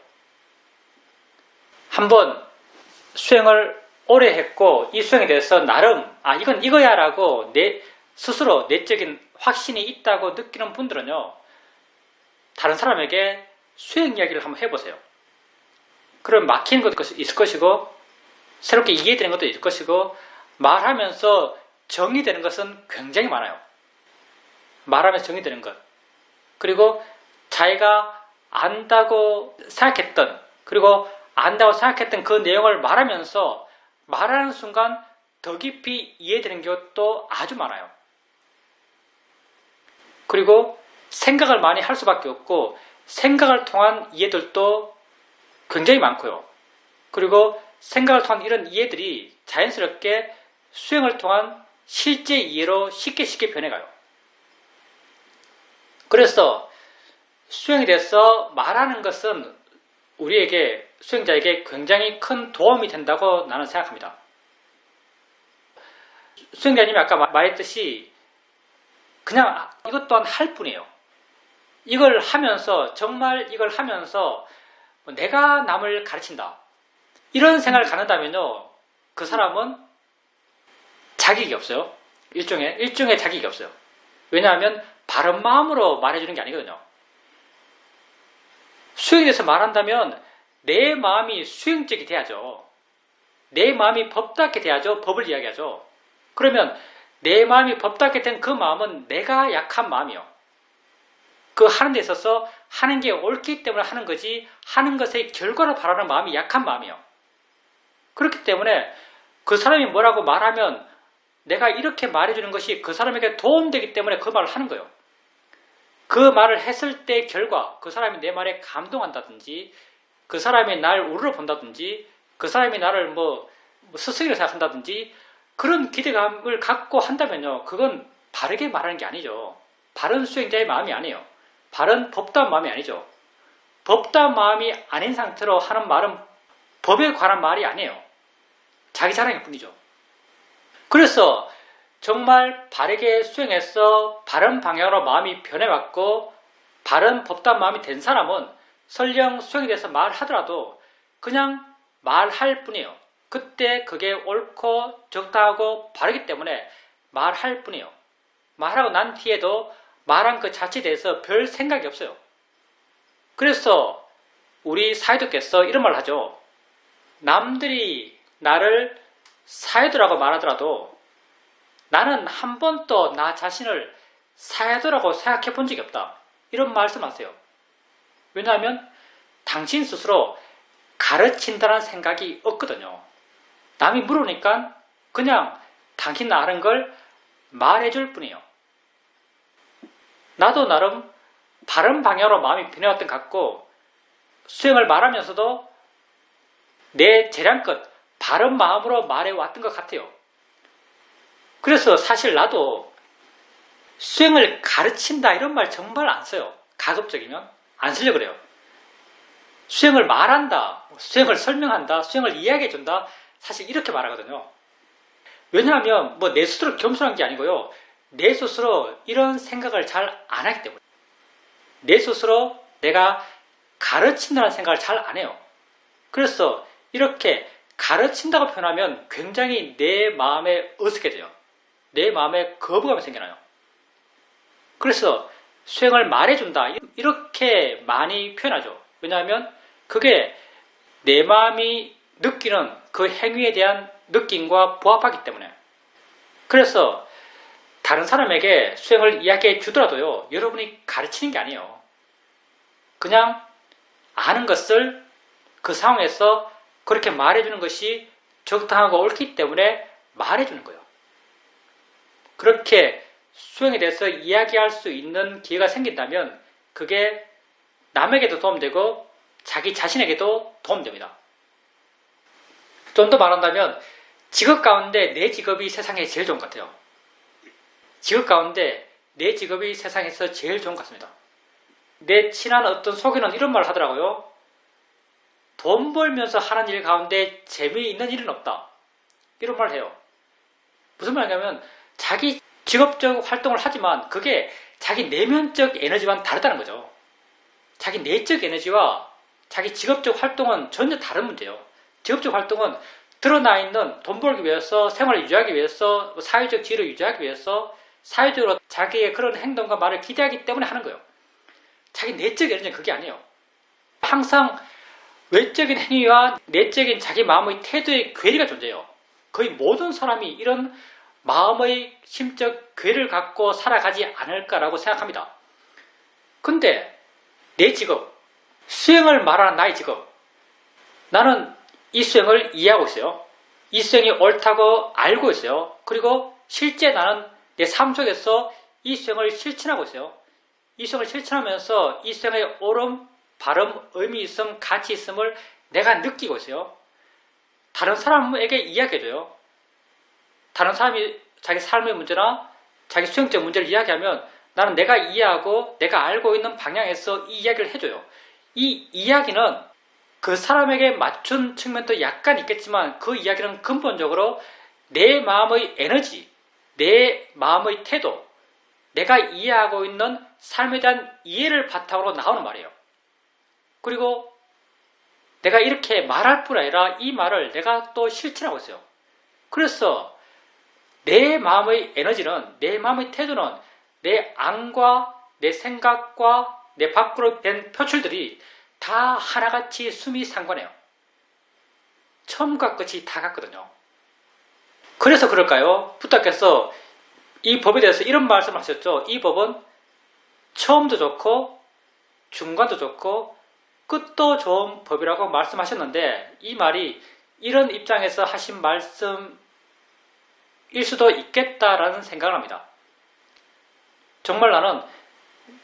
한번 수행을 오래 했고 이 수행에 대해서 나름 이건 이거야 라고 내 스스로 내적인 확신이 있다고 느끼는 분들은요. 다른 사람에게 수행 이야기를 한번 해보세요. 그럼 막히는 것도 있을 것이고 새롭게 이해되는 것도 있을 것이고 말하면서 정의되는 것은 굉장히 많아요. 말하면서 정의되는 것. 그리고 자기가 안다고 생각했던 그리고 안다고 생각했던 그 내용을 말하면서 말하는 순간 더 깊이 이해되는 것도 아주 많아요. 그리고 생각을 많이 할 수밖에 없고 생각을 통한 이해들도 굉장히 많고요. 그리고 생각을 통한 이런 이해들이 자연스럽게 수행을 통한 실제 이해로 쉽게 변해가요. 그래서 수행에 대해서 말하는 것은 우리에게 수행자에게 굉장히 큰 도움이 된다고 나는 생각합니다. 수행자님이 아까 말했듯이 그냥 이것 또한 할 뿐이에요. 이걸 하면서 정말 이걸 하면서 내가 남을 가르친다. 이런 생각을 갖는다면요. 그 사람은 자격이 없어요. 일종의 자격이 없어요. 왜냐하면 바른 마음으로 말해주는 게 아니거든요. 수행에 대해서 말한다면 내 마음이 수행적이 돼야죠. 내 마음이 법답게 돼야죠. 법을 이야기하죠. 그러면 내 마음이 법답게 된 그 마음은 내가 약한 마음이요. 그 하는 데 있어서 하는 게 옳기 때문에 하는 거지 하는 것의 결과를 바라는 마음이 약한 마음이요. 그렇기 때문에 그 사람이 뭐라고 말하면 내가 이렇게 말해주는 것이 그 사람에게 도움되기 때문에 그 말을 하는 거예요. 그 말을 했을 때 결과 그 사람이 내 말에 감동한다든지 그 사람이 날 우러러 본다든지 그 사람이 나를 스승이라고 생각한다든지 그런 기대감을 갖고 한다면요. 그건 바르게 말하는 게 아니죠. 바른 수행자의 마음이 아니에요. 바른 법다운 마음이 아니죠. 법다운 마음이 아닌 상태로 하는 말은 법에 관한 말이 아니에요. 자기 자랑일 뿐이죠. 그래서 정말 바르게 수행해서 바른 방향으로 마음이 변해왔고 바른 법다운 마음이 된 사람은 설령 수행에 대해서 말하더라도 그냥 말할 뿐이에요. 그때 그게 옳고 적당하고 바르기 때문에 말할 뿐이에요. 말하고 난 뒤에도 말한 그 자체에 대해서 별 생각이 없어요. 그래서 우리 사회도께서 이런 말을 하죠. 남들이 나를 사회도라고 말하더라도 나는 한 번도 나 자신을 사회도라고 생각해 본 적이 없다. 이런 말씀하세요. 왜냐하면 당신 스스로 가르친다는 생각이 없거든요. 남이 물으니까 그냥 당신 아는 걸 말해줄 뿐이에요. 나도 나름 바른 방향으로 마음이 변해왔던 것 같고 수행을 말하면서도 내 재량껏 바른 마음으로 말해왔던 것 같아요. 그래서 사실 나도 수행을 가르친다 이런 말 정말 안 써요. 가급적이면 안 쓰려고 그래요. 수행을 말한다, 수행을 설명한다, 수행을 이야기해준다, 사실 이렇게 말하거든요. 왜냐하면 뭐 내 스스로 겸손한 게 아니고요. 내 스스로 이런 생각을 잘 안 하기 때문에. 내 스스로 내가 가르친다는 생각을 잘 안 해요. 그래서 이렇게 가르친다고 표현하면 굉장히 내 마음에 어색해 져요. 내 마음에 거부감이 생겨나요. 그래서 수행을 말해준다 이렇게 많이 표현하죠. 왜냐하면 그게 내 마음이 느끼는 그 행위에 대한 느낌과 부합하기 때문에. 그래서 다른 사람에게 수행을 이야기해 주더라도요, 여러분이 가르치는 게 아니에요. 그냥 아는 것을 그 상황에서 그렇게 말해주는 것이 적당하고 옳기 때문에 말해주는 거예요. 그렇게 수행에 대해서 이야기할 수 있는 기회가 생긴다면 그게 남에게도 도움되고 자기 자신에게도 도움됩니다. 좀 더 말한다면 직업 가운데 내 직업이 세상에 제일 좋은 것 같아요. 직업 가운데 내 직업이 세상에서 제일 좋은 것 같습니다. 내 친한 어떤 소개는 이런 말을 하더라고요. 돈 벌면서 하는 일 가운데 재미있는 일은 없다. 이런 말을 해요. 무슨 말이냐면 자기 직업적 활동을 하지만 그게 자기 내면적 에너지와는 다르다는 거죠. 자기 내적 에너지와 자기 직업적 활동은 전혀 다른 문제예요. 직업적 활동은 드러나 있는 돈 벌기 위해서, 생활을 유지하기 위해서, 사회적 지위를 유지하기 위해서 사회적으로 자기의 그런 행동과 말을 기대하기 때문에 하는 거예요. 자기 내적 에너지는 그게 아니에요. 항상 외적인 행위와 내적인 자기 마음의 태도의 괴리가 존재해요. 거의 모든 사람이 이런 마음의 심적 괴를 갖고 살아가지 않을까라고 생각합니다. 근데 내 직업, 수행을 말하는 나의 직업, 나는 이 수행을 이해하고 있어요. 이 수행이 옳다고 알고 있어요. 그리고 실제 나는 내 삶 속에서 이 수행을 실천하고 있어요. 이 수행을 실천하면서 이 수행의 옳음, 바름, 의미 있음, 가치 있음을 내가 느끼고 있어요. 다른 사람에게 이야기해줘요. 다른 사람이 자기 삶의 문제나 자기 수행적 문제를 이야기하면 나는 내가 이해하고 내가 알고 있는 방향에서 이 이야기를 해줘요. 이 이야기는 그 사람에게 맞춘 측면도 약간 있겠지만 그 이야기는 근본적으로 내 마음의 에너지, 내 마음의 태도, 내가 이해하고 있는 삶에 대한 이해를 바탕으로 나오는 말이에요. 그리고 내가 이렇게 말할 뿐 아니라 이 말을 내가 또 실천하고 있어요. 그래서 내 마음의 에너지는, 내 마음의 태도는 내 안과 내 생각과 내 밖으로 된 표출들이 다 하나같이 숨이 상관해요. 처음과 끝이 다 같거든요. 그래서 그럴까요? 부탁께서 이 법에 대해서 이런 말씀을 하셨죠. 이 법은 처음도 좋고 중간도 좋고 끝도 좋은 법이라고 말씀하셨는데 이 말이 이런 입장에서 하신 말씀일 수도 있겠다라는 생각을 합니다. 정말 나는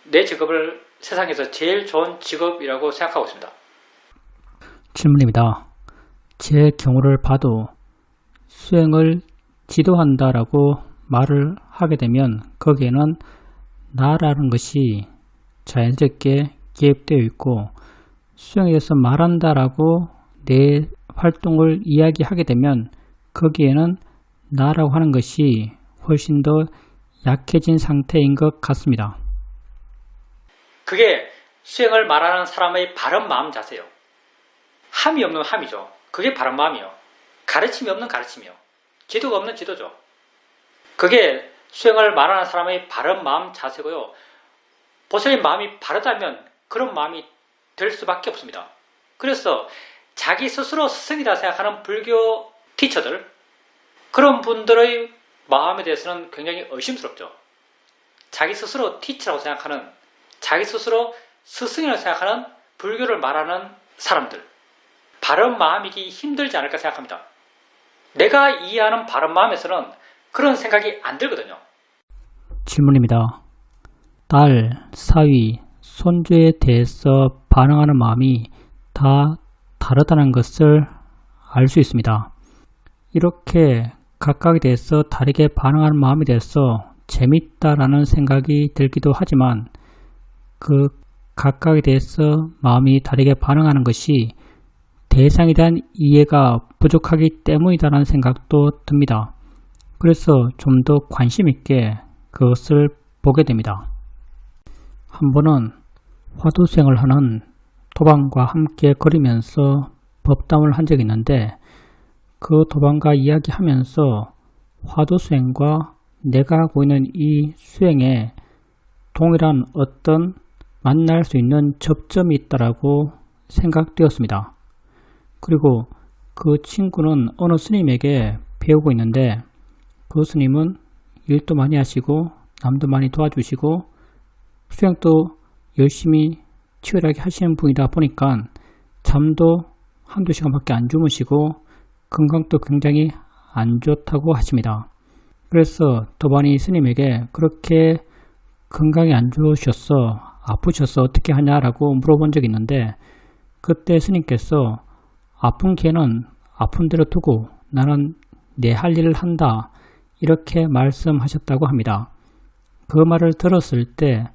내 직업을 세상에서 제일 좋은 직업이라고 생각하고 있습니다. 질문입니다. 제 경우를 봐도 수행을 지도한다라고 말을 하게 되면 거기에는 나라는 것이 자연스럽게 기입되어 있고 수행에 대해서 말한다라고 내 활동을 이야기하게 되면 거기에는 나라고 하는 것이 훨씬 더 약해진 상태인 것 같습니다. 그게 수행을 말하는 사람의 바른 마음 자세요. 함이 없는 함이죠. 그게 바른 마음이요. 가르침이 없는 가르침이요. 지도가 없는 지도죠. 그게 수행을 말하는 사람의 바른 마음 자세고요. 보살의 마음이 바르다면 그런 마음이 될 수밖에 없습니다. 그래서 자기 스스로 스승이다 생각하는 불교 티처들, 그런 분들의 마음에 대해서는 굉장히 의심스럽죠. 자기 스스로 티처라고 생각하는, 자기 스스로 스승이라고 생각하는 불교를 말하는 사람들, 바른 마음이기 힘들지 않을까 생각합니다. 내가 이해하는 바른 마음에서는 그런 생각이 안 들거든요. 질문입니다. 딸, 사위, 손주에 대해서 반응하는 마음이 다 다르다는 것을 알 수 있습니다. 이렇게 각각에 대해서 다르게 반응하는 마음에 대해서 재밌다라는 생각이 들기도 하지만 그 각각에 대해서 마음이 다르게 반응하는 것이 대상에 대한 이해가 부족하기 때문이다라는 생각도 듭니다. 그래서 좀 더 관심 있게 그것을 보게 됩니다. 한 번은 화두수행을 하는 도반과 함께 걸으면서 법담을 한 적이 있는데 그 도반과 이야기하면서 화두수행과 내가 하고 있는 이 수행에 동일한 어떤 만날 수 있는 접점이 있다라고 생각되었습니다. 그리고 그 친구는 어느 스님에게 배우고 있는데 그 스님은 일도 많이 하시고 남도 많이 도와주시고 수행도 열심히 치열하게 하시는 분이다 보니까 잠도 한두 시간밖에 안 주무시고 건강도 굉장히 안 좋다고 하십니다. 그래서 도반이 스님에게 그렇게 건강이 안 좋으셨어, 아프셨어, 어떻게 하냐라고 물어본 적이 있는데 그때 스님께서 아픈 개는 아픈 대로 두고 나는 내 할 일을 한다 이렇게 말씀하셨다고 합니다. 그 말을 들었을 때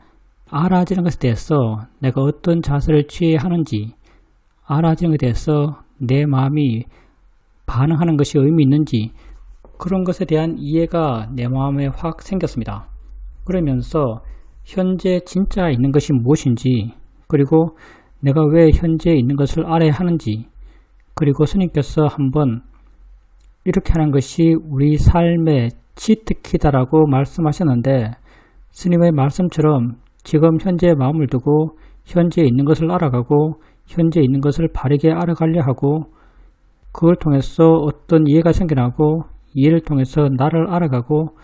알아지는 것에 대해서 내가 어떤 자세를 취해야 하는지, 알아지는 것에 대해서 내 마음이 반응하는 것이 의미 있는지 그런 것에 대한 이해가 내 마음에 확 생겼습니다. 그러면서 현재 진짜 있는 것이 무엇인지, 그리고 내가 왜 현재 있는 것을 알아야 하는지, 그리고 스님께서 한번 이렇게 하는 것이 우리 삶의 치트키다라고 말씀하셨는데 스님의 말씀처럼 지금 현재 마음을 두고 현재 있는 것을 알아가고 현재 있는 것을 바르게 알아가려 하고 그걸 통해서 어떤 이해가 생겨나고 이해를 통해서 나를 알아가고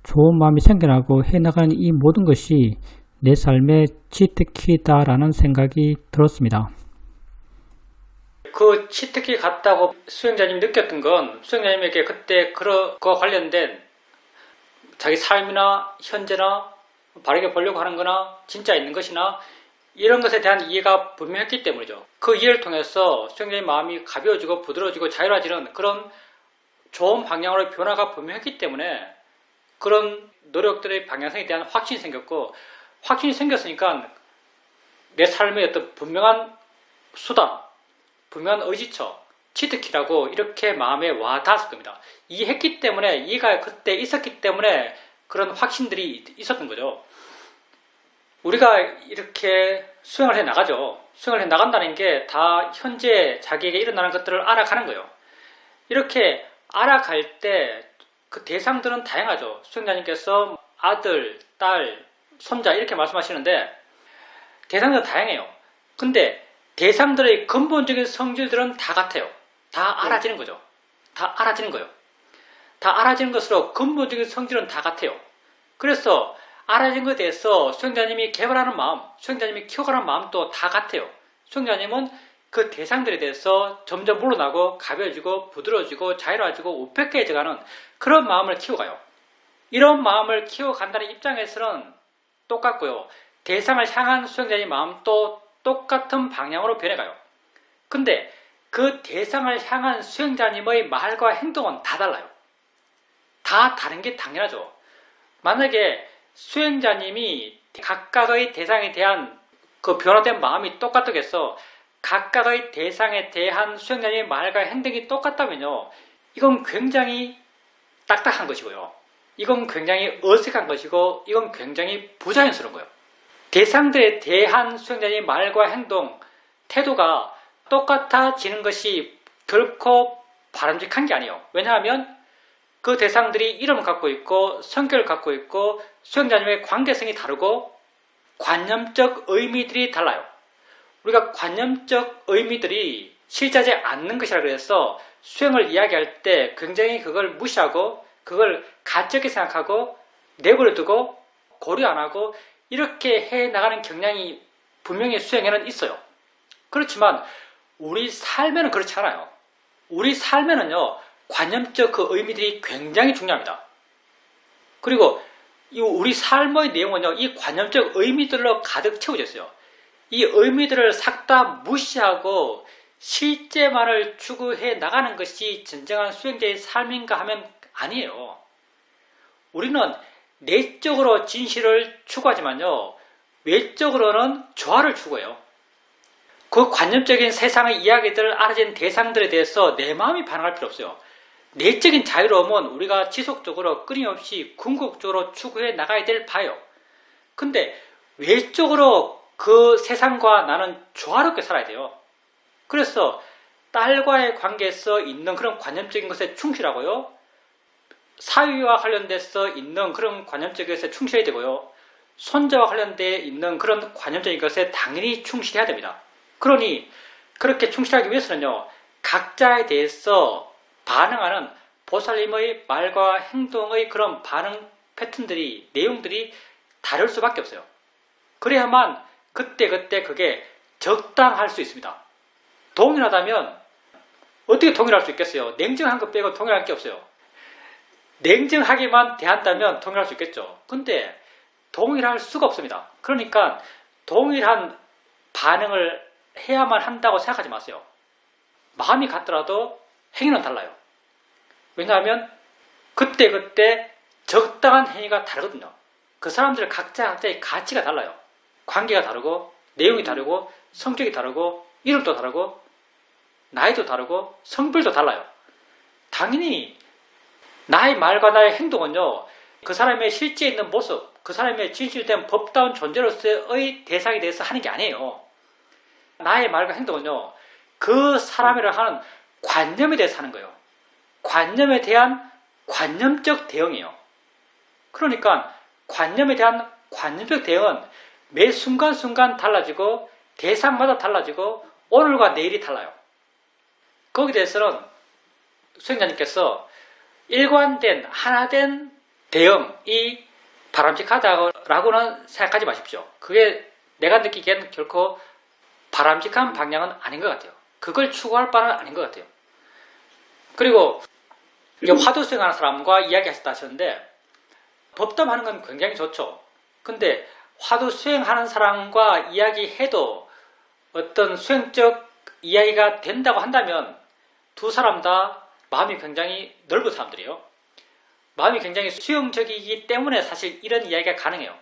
좋은 마음이 생겨나고 해나가는 이 모든 것이 내 삶의 치트키다라는 생각이 들었습니다. 그 치트키 같다고 수행자님이 느꼈던 건 수행자님에게 그때 그거 관련된 자기 삶이나 현재나 바르게 보려고 하는 거나 진짜 있는 것이나 이런 것에 대한 이해가 분명했기 때문이죠. 그 이해를 통해서 수행자의 마음이 가벼워지고 부드러워지고 자유로워지는 그런 좋은 방향으로 변화가 분명했기 때문에 그런 노력들의 방향성에 대한 확신이 생겼고 확신이 생겼으니까 내 삶의 어떤 분명한 수단, 분명한 의지처, 치트키라고 이렇게 마음에 와 닿았을 겁니다. 이해했기 때문에 이해가 그때 있었기 때문에 그런 확신들이 있었던 거죠. 우리가 이렇게 수행을 해 나가죠. 수행을 해 나간다는 게 다 현재 자기에게 일어나는 것들을 알아가는 거예요. 이렇게 알아갈 때 그 대상들은 다양하죠. 수행자님께서 아들, 딸, 손자 이렇게 말씀하시는데 대상들은 다양해요. 근데 대상들의 근본적인 성질들은 다 같아요. 다 알아지는 거죠. 다 알아지는 거예요. 다 알아지는 것으로 근본적인 성질은 다 같아요. 그래서 알아진 것에 대해서 수행자님이 개발하는 마음, 수행자님이 키워가는 마음도 다 같아요. 수행자님은 그 대상들에 대해서 점점 물러나고 가벼워지고 부드러워지고 자유로워지고 우백해져가는 그런 마음을 키워가요. 이런 마음을 키워간다는 입장에서는 똑같고요. 대상을 향한 수행자의 마음도 똑같은 방향으로 변해가요. 근데 그 대상을 향한 수행자님의 말과 행동은 다 달라요. 다 다른 게 당연하죠. 만약에 수행자님이 각각의 대상에 대한 그 변화된 마음이 똑같다겠어 각각의 대상에 대한 수행자님의 말과 행동이 똑같다면요. 이건 굉장히 딱딱한 것이고요. 이건 굉장히 어색한 것이고 이건 굉장히 부자연스러운 거예요. 대상들에 대한 수행자님의 말과 행동, 태도가 똑같아지는 것이 결코 바람직한 게 아니에요. 왜냐하면 그 대상들이 이름을 갖고 있고 성격을 갖고 있고 수행자님의 관계성이 다르고 관념적 의미들이 달라요. 우리가 관념적 의미들이 실제하지 않는 것이라 그래서 수행을 이야기할 때 굉장히 그걸 무시하고 그걸 가짜게 생각하고 내버려두고 고려 안 하고 이렇게 해나가는 경향이 분명히 수행에는 있어요. 그렇지만 우리 삶에는 그렇지 않아요. 우리 삶에는요. 관념적 그 의미들이 굉장히 중요합니다. 그리고 이 우리 삶의 내용은요. 이 관념적 의미들로 가득 채워져 있어요. 이 의미들을 싹 다 무시하고 실제만을 추구해 나가는 것이 진정한 수행자의 삶인가 하면 아니에요. 우리는 내적으로 진실을 추구하지만요, 외적으로는 조화를 추구해요. 그 관념적인 세상의 이야기들을 알아진 대상들에 대해서 내 마음이 반응할 필요 없어요. 내적인 자유로움은 우리가 지속적으로 끊임없이 궁극적으로 추구해 나가야 될 바예요. 근데 외적으로 그 세상과 나는 조화롭게 살아야 돼요. 그래서 딸과의 관계에서 있는 그런 관념적인 것에 충실하고요. 사위와 관련돼서 있는 그런 관념적인 것에 충실해야 되고요. 손자와 관련되어 있는 그런 관념적인 것에 당연히 충실해야 됩니다. 그러니 그렇게 충실하기 위해서는요, 각자에 대해서 반응하는 보살님의 말과 행동의 그런 반응 패턴들이, 내용들이 다를 수밖에 없어요. 그래야만 그때그때 그게 적당할 수 있습니다. 동일하다면 어떻게 동일할 수 있겠어요? 냉정한 것 빼고 동일할 게 없어요. 냉정하게만 대한다면 동일할 수 있겠죠. 근데 동일할 수가 없습니다. 그러니까 동일한 반응을 해야만 한다고 생각하지 마세요. 마음이 같더라도 행위는 달라요. 왜냐하면 그때그때 적당한 행위가 다르거든요. 그 사람들 각자의 가치가 달라요. 관계가 다르고, 내용이 다르고, 성격이 다르고, 이름도 다르고, 나이도 다르고, 성별도 달라요. 당연히 나의 말과 나의 행동은요, 그 사람의 실제 있는 모습, 그 사람의 진실된 법다운 존재로서의 대상에 대해서 하는 게 아니에요. 나의 말과 행동은요, 그 사람이라 하는 관념에 대해서 하는 거예요. 관념에 대한 관념적 대응이에요. 그러니까 관념에 대한 관념적 대응은 매 순간순간 달라지고 대상마다 달라지고 오늘과 내일이 달라요. 거기에 대해서는 수행자님께서 일관된 하나된 대응이 바람직하다고는 생각하지 마십시오. 그게 내가 느끼기에는 결코 바람직한 방향은 아닌 것 같아요. 그걸 추구할 바는 아닌 것 같아요. 그리고 이제 화두 수행하는 사람과 이야기하셨다 하셨는데, 법담하는 건 굉장히 좋죠. 근데 화두 수행하는 사람과 이야기해도 어떤 수행적 이야기가 된다고 한다면 두 사람 다 마음이 굉장히 넓은 사람들이에요. 마음이 굉장히 수용적이기 때문에 사실 이런 이야기가 가능해요.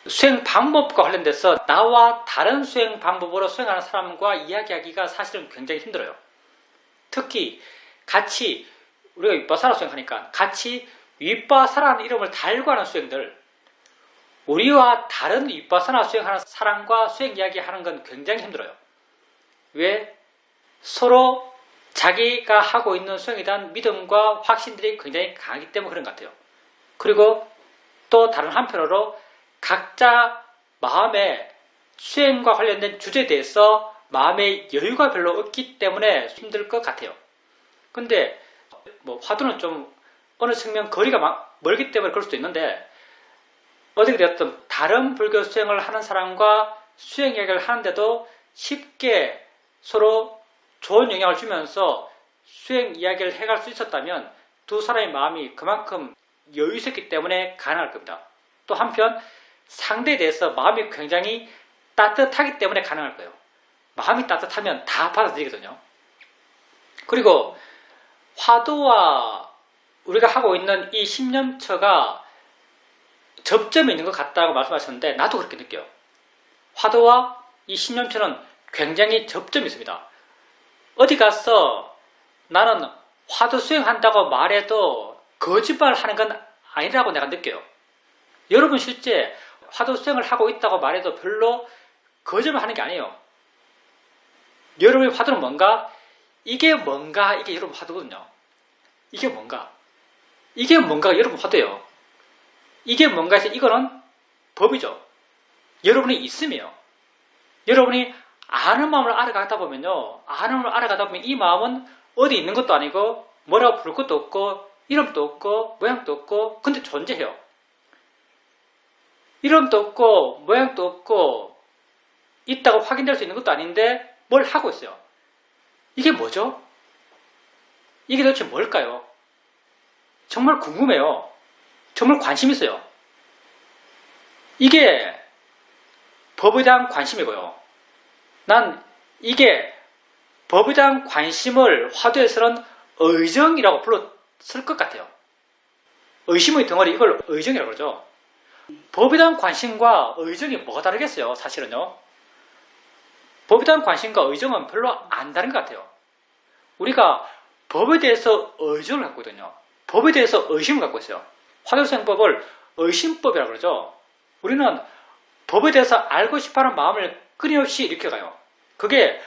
수행 방법과 관련돼서 나와 다른 수행 방법으로 수행하는 사람과 이야기하기가 사실은 굉장히 힘들어요. 특히 같이 우리가 윗바사라 수행하니까 같이 윗바사라는 이름을 달고 하는 수행들, 우리와 다른 윗바사나 수행하는 사람과 수행 이야기하는 건 굉장히 힘들어요. 왜? 서로 자기가 하고 있는 수행에 대한 믿음과 확신들이 굉장히 강하기 때문에 그런 것 같아요. 그리고 또 다른 한편으로 각자 마음의 수행과 관련된 주제에 대해서 마음의 여유가 별로 없기 때문에 힘들 것 같아요. 근데 화두는 좀 어느 측면 거리가 멀기 때문에 그럴 수도 있는데, 어떻게 되었든 다른 불교 수행을 하는 사람과 수행 이야기를 하는데도 쉽게 서로 좋은 영향을 주면서 수행 이야기를 해갈 수 있었다면 두 사람의 마음이 그만큼 여유 있었기 때문에 가능할 겁니다. 또 한편 상대에 대해서 마음이 굉장히 따뜻하기 때문에 가능할 거예요. 마음이 따뜻하면 다 받아들이거든요. 그리고 화두와 우리가 하고 있는 이 신념처가 접점이 있는 것 같다고 말씀하셨는데, 나도 그렇게 느껴요. 화두와 이 신념처는 굉장히 접점이 있습니다. 어디 가서 나는 화두 수행한다고 말해도 거짓말 하는 건 아니라고 내가 느껴요. 여러분 실제 화두 수행을 하고 있다고 말해도 별로 거짓말 하는 게 아니에요. 여러분의 화두는 뭔가? 이게 여러분 화두거든요. 이게 뭔가가 여러분 화두예요. 이게 뭔가 해서 이거는 법이죠. 여러분이 있음이에요. 여러분이 아는 마음을 알아가다 보면요, 아는 마음을 알아가다 보면 이 마음은 어디 있는 것도 아니고 뭐라고 부를 것도 없고 이름도 없고 모양도 없고, 근데 존재해요. 이름도 없고 모양도 없고 있다고 확인될 수 있는 것도 아닌데 뭘 하고 있어요. 이게 뭐죠? 이게 도대체 뭘까요? 정말 궁금해요. 정말 관심 있어요. 이게 법에 대한 관심이고요. 난 이게 법에 대한 관심을 화두에서는 의정이라고 불렀을 것 같아요. 의심의 덩어리, 이걸 의정이라고 그러죠. 법에 대한 관심과 의정이 뭐가 다르겠어요? 사실은요. 법에 대한 관심과 의정은 별로 안 다른 것 같아요. 우리가 법에 대해서 의정을 갖고 있거든요. 법에 대해서 의심을 갖고 있어요. 화두수행법을 의심법이라고 그러죠. 우리는 법에 대해서 알고 싶어하는 마음을 끊임없이 일으켜가요. 그게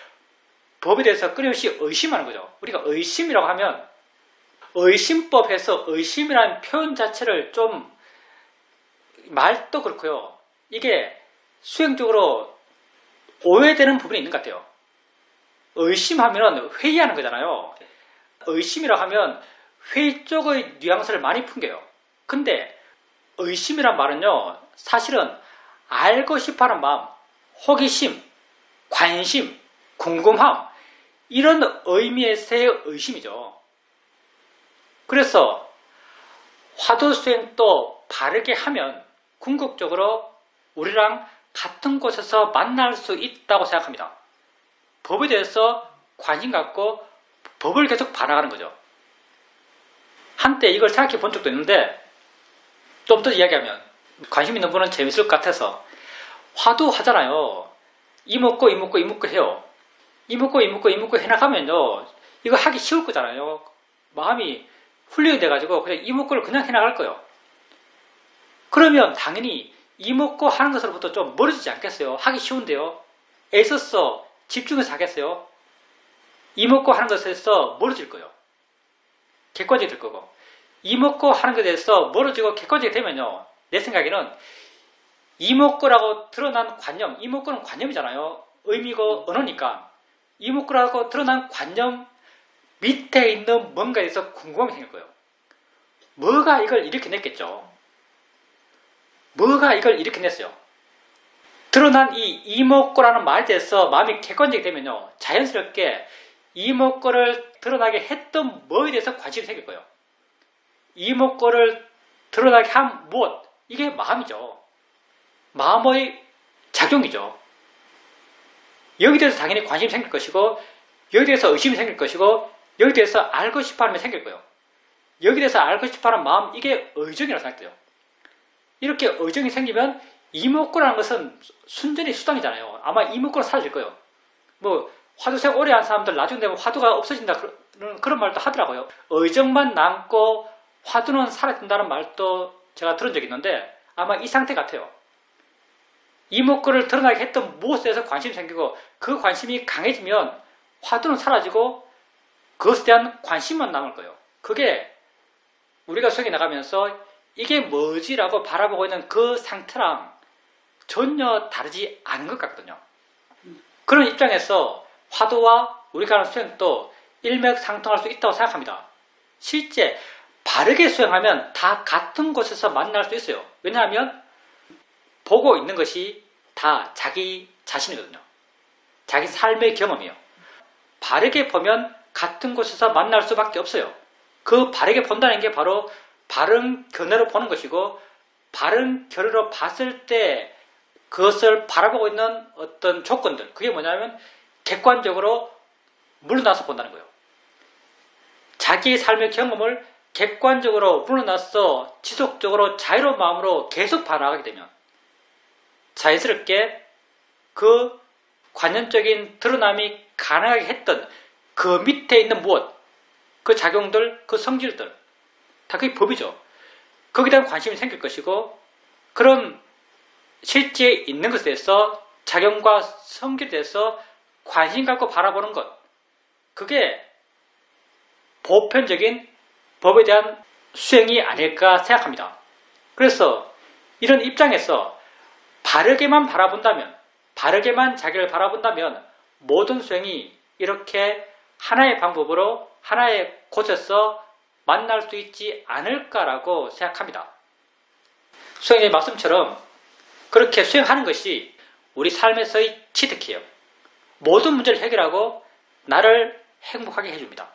법에 대해서 끊임없이 의심하는 거죠. 우리가 의심이라고 하면 의심법에서 의심이라는 표현 자체를 좀 말도 그렇고요. 이게 수행적으로 오해되는 부분이 있는 것 같아요. 의심하면 회의하는 거잖아요. 의심이라고 하면 회의 쪽의 뉘앙스를 많이 풍겨요. 근데 의심이란 말은요, 사실은 알고 싶어하는 마음, 호기심, 관심, 궁금함, 이런 의미에서의 의심이죠. 그래서 화두수행도 바르게 하면 궁극적으로 우리랑 같은 곳에서 만날 수 있다고 생각합니다. 법에 대해서 관심 갖고 법을 계속 반항하는 거죠. 한때 이걸 생각해 본 적도 있는데, 좀 더 이야기하면 관심 있는 분은 재밌을 것 같아서 화두 하잖아요. 이먹고 이먹고 이먹고 해요. 이먹고 이먹고 이먹고 해나가면요, 이거 하기 쉬울 거잖아요. 마음이 훈련이 돼가지고 그냥 이먹고를 그냥 해나갈 거예요. 그러면 당연히 이먹고 하는 것으로부터 좀 멀어지지 않겠어요? 하기 쉬운데요. 애써서 집중해서 하겠어요? 이먹고 하는 것에서 멀어질 거예요. 객관적이 될 거고. 이먹고 하는 것에 대해서 멀어지고 객관적이 되면요, 내 생각에는 이먹고라고 드러난 관념, 이먹고는 관념이잖아요. 의미고 언어니까. 이먹고라고 드러난 관념 밑에 있는 뭔가에 대해서 궁금함이 생길 거예요. 뭐가 이걸 일으켜냈겠죠? 뭐가 이걸 일으켜냈어요? 드러난 이 이먹고라는 말에 대해서 마음이 객관적이 되면요, 자연스럽게 이먹고를 드러나게 했던 뭐에 대해서 관심이 생길 거예요. 이먹고를 드러나게 한 무엇, 이게 마음이죠. 마음의 작용이죠. 여기에 대해서 당연히 관심이 생길 것이고, 여기에 대해서 의심이 생길 것이고, 여기에 대해서 알고 싶어하는 게 생길 거예요. 여기에 대해서 알고 싶어하는 마음, 이게 의정이라고 생각돼요. 이렇게 의정이 생기면 이목구라는 것은 순전히 수단이잖아요. 아마 이목구는 사라질 거예요. 뭐 화두생 오래 한 사람들 나중 되면 화두가 없어진다 그런 말도 하더라고요. 의정만 남고 화두는 사라진다는 말도 제가 들은 적이 있는데 아마 이 상태 같아요. 이목구를 드러나게 했던 무엇에 대해서 관심이 생기고 그 관심이 강해지면 화두는 사라지고 그것에 대한 관심만 남을 거예요. 그게 우리가 수행해 나가면서 이게 뭐지라고 바라보고 있는 그 상태랑 전혀 다르지 않은 것 같거든요. 그런 입장에서 화두와 우리가 하는 수행도 일맥상통할 수 있다고 생각합니다. 실제 바르게 수행하면 다 같은 곳에서 만날 수 있어요. 왜냐하면 보고 있는 것이 다 자기 자신이거든요. 자기 삶의 경험이에요. 바르게 보면 같은 곳에서 만날 수밖에 없어요. 그 바르게 본다는 게 바로 바른 견해로 보는 것이고, 바른 견해로 봤을 때 그것을 바라보고 있는 어떤 조건들, 그게 뭐냐면 객관적으로 물러나서 본다는 거예요. 자기의 삶의 경험을 객관적으로 물러나서 지속적으로 자유로운 마음으로 계속 바라보게 되면 자연스럽게 그 관념적인 드러남이 가능하게 했던 그 밑에 있는 무엇, 그 작용들, 그 성질들, 다 그게 법이죠. 거기에 대한 관심이 생길 것이고, 그런 실제 있는 것에 대해서 작용과 성질에 대해서 관심 갖고 바라보는 것, 그게 보편적인 법에 대한 수행이 아닐까 생각합니다. 그래서 이런 입장에서 바르게만 바라본다면, 바르게만 자기를 바라본다면 모든 수행이 이렇게 하나의 방법으로 하나의 곳에서 만날 수 있지 않을까라고 생각합니다. 수행의 말씀처럼 그렇게 수행하는 것이 우리 삶에서의 치트키예요. 모든 문제를 해결하고 나를 행복하게 해줍니다.